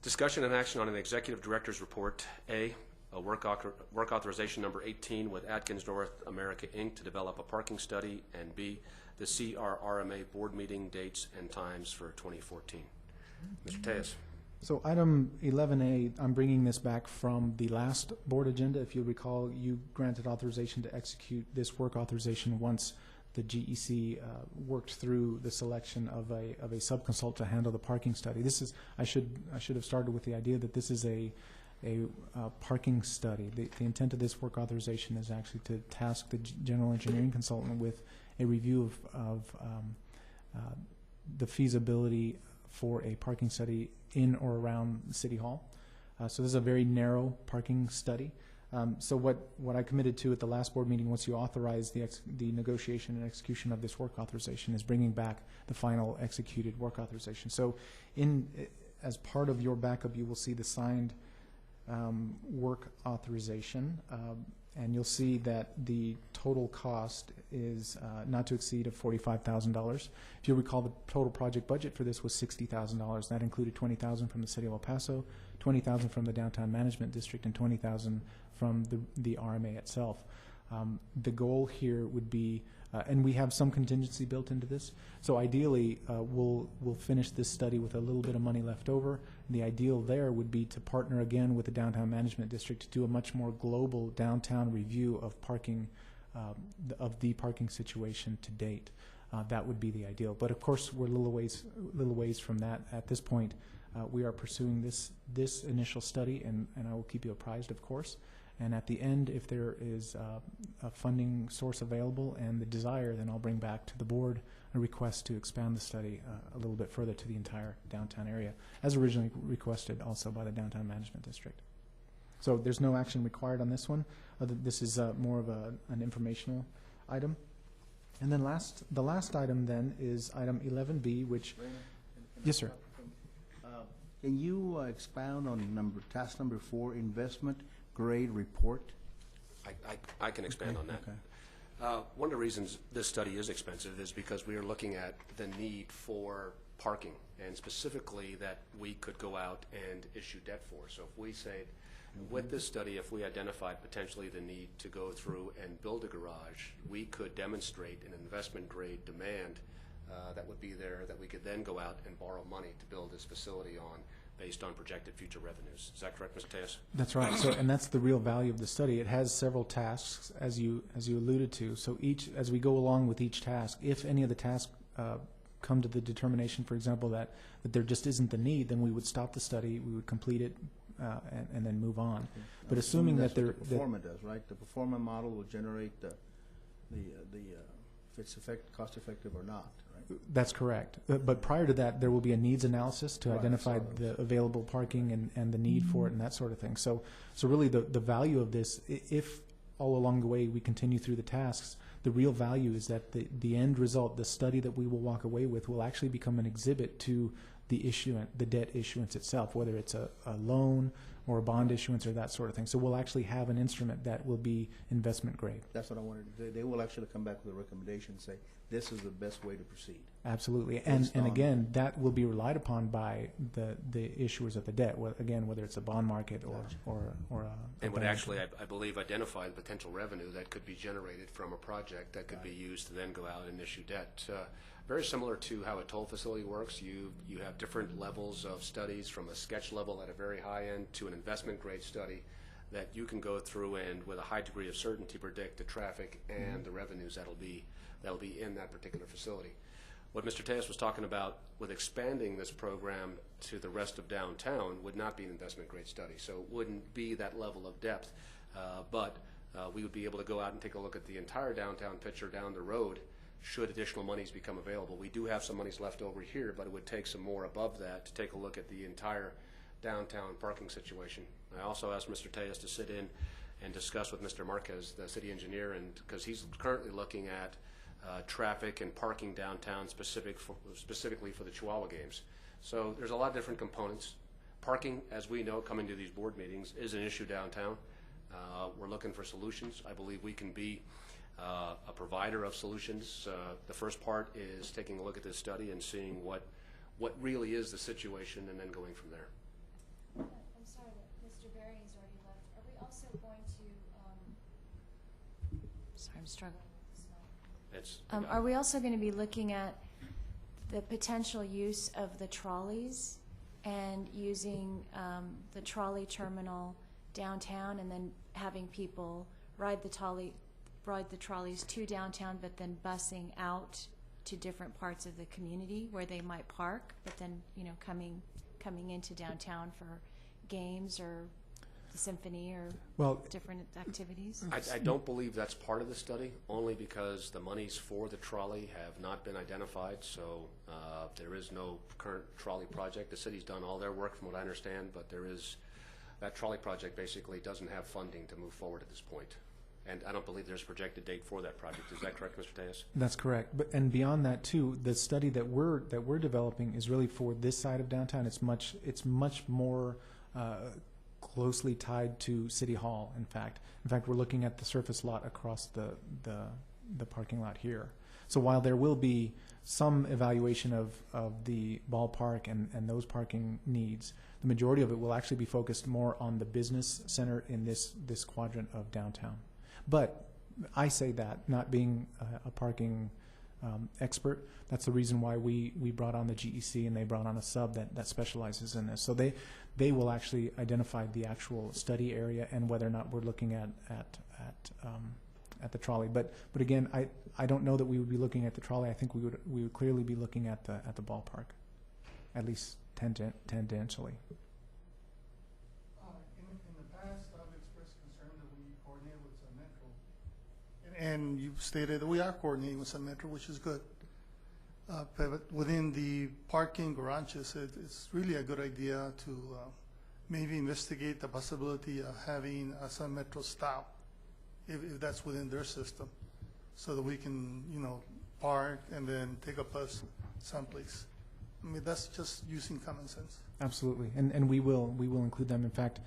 Discussion and action on an executive director's report. A work authorization number 18 with Atkins North America, Inc. to develop a parking study, and B, the CRRMA board meeting dates and times for 2014. Mr. Tejas. So item 11A, I'm bringing this back from the last board agenda. If you recall, you granted authorization to execute this work authorization once the GEC worked through the selection of a subconsult to handle the parking study. This is, I should have started with the idea that this is a parking study. The intent of this work authorization is actually to task the general engineering consultant with a review of the feasibility for a parking study in or around City Hall. So this is a very narrow parking study. So what I committed to at the last board meeting, once you authorize the negotiation and execution of this work authorization, is bringing back the final executed work authorization. So as part of your backup, you will see the signed work authorization, and you'll see that the total cost is not to exceed of $45,000. If you recall, the total project budget for this was $60,000. That included $20,000 from the City of El Paso, $20,000 from the Downtown Management District, and $20,000 from the RMA itself. The goal here would be, and we have some contingency built into this, so ideally we'll finish this study with a little bit of money left over. The ideal there would be to partner again with the Downtown Management District to do a much more global downtown review of parking, of the parking situation to date. That would be the ideal. But of course, we're a little ways from that at this point. We are pursuing this initial study, and I will keep you apprised, of course. And at the end, if there is a funding source available and the desire, then I'll bring back to the board a request to expand the study a little bit further to the entire downtown area, as originally requested also by the Downtown Management District. So there's no action required on this one. This is more of an informational item. And then the last item then is item 11B, which... Yes, sir. Can you expound on task number 4, investment grade report? I can expand on that. Okay. One of the reasons this study is expensive is because we are looking at the need for parking, and specifically that we could go out and issue debt for. So if we say, with this study, if we identified potentially the need to go through and build a garage, we could demonstrate an investment grade demand that would be there, that we could then go out and borrow money to build this facility on based on projected future revenues. Is that correct, Mr. Tejas? That's right. So, and that's the real value of the study. It has several tasks, as you alluded to. So as we go along with each task, if any of the tasks come to the determination, for example, that there just isn't the need, then we would stop the study, we would complete it, and then move on. Okay. But assuming that the Performa does, right? The Performa model will generate the if it's cost effective or not. That's correct. But prior to that, there will be a needs analysis to identify the available parking and the need for it and that sort of thing. So really the value of this, if all along the way we continue through the tasks, the real value is that the end result, the study that we will walk away with, will actually become an exhibit to the debt issuance itself, whether it's a loan or a bond issuance or that sort of thing. So we'll actually have an instrument that will be investment grade. That's what I wanted to say. They will actually come back with a recommendation and say, this is the best way to proceed. Absolutely. And again, that will be relied upon by the issuers of the debt, whether it's a bond market or a and would actually, I believe, identify the potential revenue that could be generated from a project that could be used to then go out and issue debt. Very similar to how a toll facility works. You have different levels of studies, from a sketch level at a very high end to an investment grade study that you can go through and with a high degree of certainty predict the traffic and the revenues that'll be in that particular facility. What Mr. Tejas was talking about with expanding this program to the rest of downtown would not be an investment grade study, so it wouldn't be that level of depth, but we would be able to go out and take a look at the entire downtown picture down the road should additional monies become available. We do have some monies left over here, but it would take some more above that to take a look at the entire downtown parking situation. I also asked Mr. Tejas to sit in and discuss with Mr. Marquez, the city engineer, and because he's currently looking at traffic and parking downtown specifically for the Chihuahua games. So there's a lot of different components. Parking, as we know, coming to these board meetings, is an issue downtown. We're looking for solutions. I believe we can be a provider of solutions. The first part is taking a look at this study and seeing what really is the situation, and then going from there. I'm sorry that Mr. Berry has already left. Are we also going to, sorry, I'm struggling with this one. Are we also going to be looking at the potential use of the trolleys and using the trolley terminal downtown, and then having people ride the trolleys to downtown, but then busing out to different parts of the community where they might park, but then coming into downtown for games or the symphony or different activities? I don't believe that's part of the study, only because the monies for the trolley have not been identified, so there is no current trolley project. The city's done all their work from what I understand, but that trolley project basically doesn't have funding to move forward at this point. And I don't believe there's a projected date for that project. Is that correct, Mr. Tejas? That's correct. And beyond that too, the study that we're developing is really for this side of downtown. It's much more closely tied to City Hall. In fact, we're looking at the surface lot across the parking lot here. So while there will be some evaluation of the ballpark and those parking needs, the majority of it will actually be focused more on the business center in this quadrant of downtown. But I say that, not being a parking expert. That's the reason why we brought on the GEC, and they brought on a sub that specializes in this. So they will actually identify the actual study area and whether or not we're looking at the trolley. But again, I don't know that we would be looking at the trolley. I think we would clearly be looking at the ballpark, at least tangentially. In the past, I've expressed concern that we coordinate with Sun Metro. And you've stated that we are coordinating with Sun Metro, which is good. But within the parking garages, it's really a good idea to maybe investigate the possibility of having a Sun Metro stop, if that's within their system, so that we can, park and then take a bus someplace. I mean, that's just using common sense. Absolutely, and we will include them. In fact,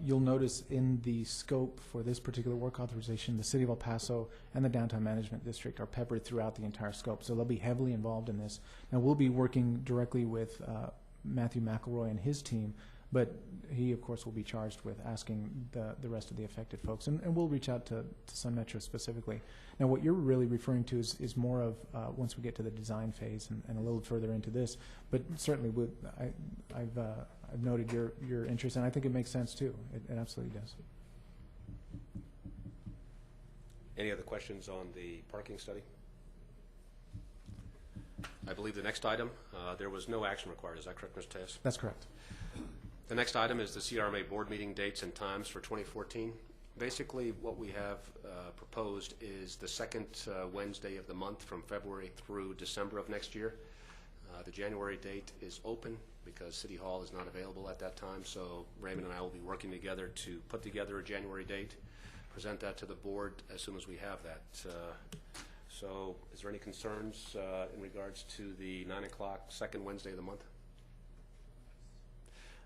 you'll notice in the scope for this particular work authorization, the City of El Paso and the Downtown Management District are peppered throughout the entire scope, so they'll be heavily involved in this. Now, we'll be working directly with Matthew McElroy and his team, but he, of course, will be charged with asking the rest of the affected folks, and we'll reach out to Sun Metro specifically. Now, what you're really referring to is more of once we get to the design phase and a little further into this, but certainly I've noted your interest, and I think it makes sense too. It absolutely does. Any other questions on the parking study? I believe the next item, there was no action required. Is that correct, Mr. Tejas? That's correct. The next item is the CRRMA board meeting dates and times for 2014. Basically, what we have proposed is the second Wednesday of the month from February through December of next year. The January date is open because City Hall is not available at that time, so Raymond and I will be working together to put together a January date, present that to the board as soon as we have that. So is there any concerns in regards to the 9 o'clock second Wednesday of the month?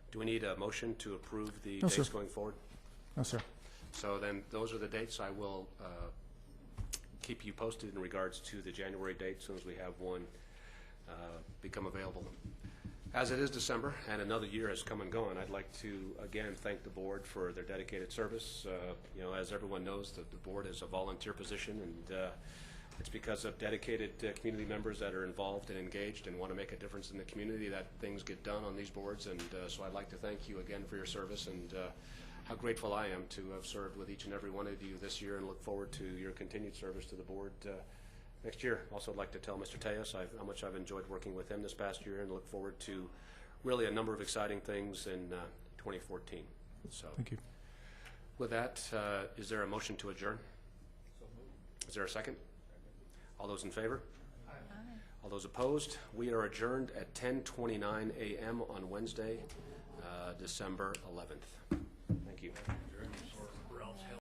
Do we need a motion to approve the No, dates sir. going forward? No, sir. So then those are the dates. I will keep you posted in regards to the January date as soon as we have one become available. As it is December and another year has come and gone, I'd like to again thank the board for their dedicated service. As everyone knows, the board is a volunteer position, and it's because of dedicated community members that are involved and engaged and want to make a difference in the community that things get done on these boards. And so I'd like to thank you again for your service, and how grateful I am to have served with each and every one of you this year, and look forward to your continued service to the board next year. Also, I'd like to tell Mr. Tejas how much I've enjoyed working with him this past year, and look forward to really a number of exciting things in 2014. So, Thank you. with that, is there a motion to adjourn? Is there a second? All those in favor? Aye. All those opposed? We are adjourned at 10:29 a.m. on Wednesday, December 11th. Thank you.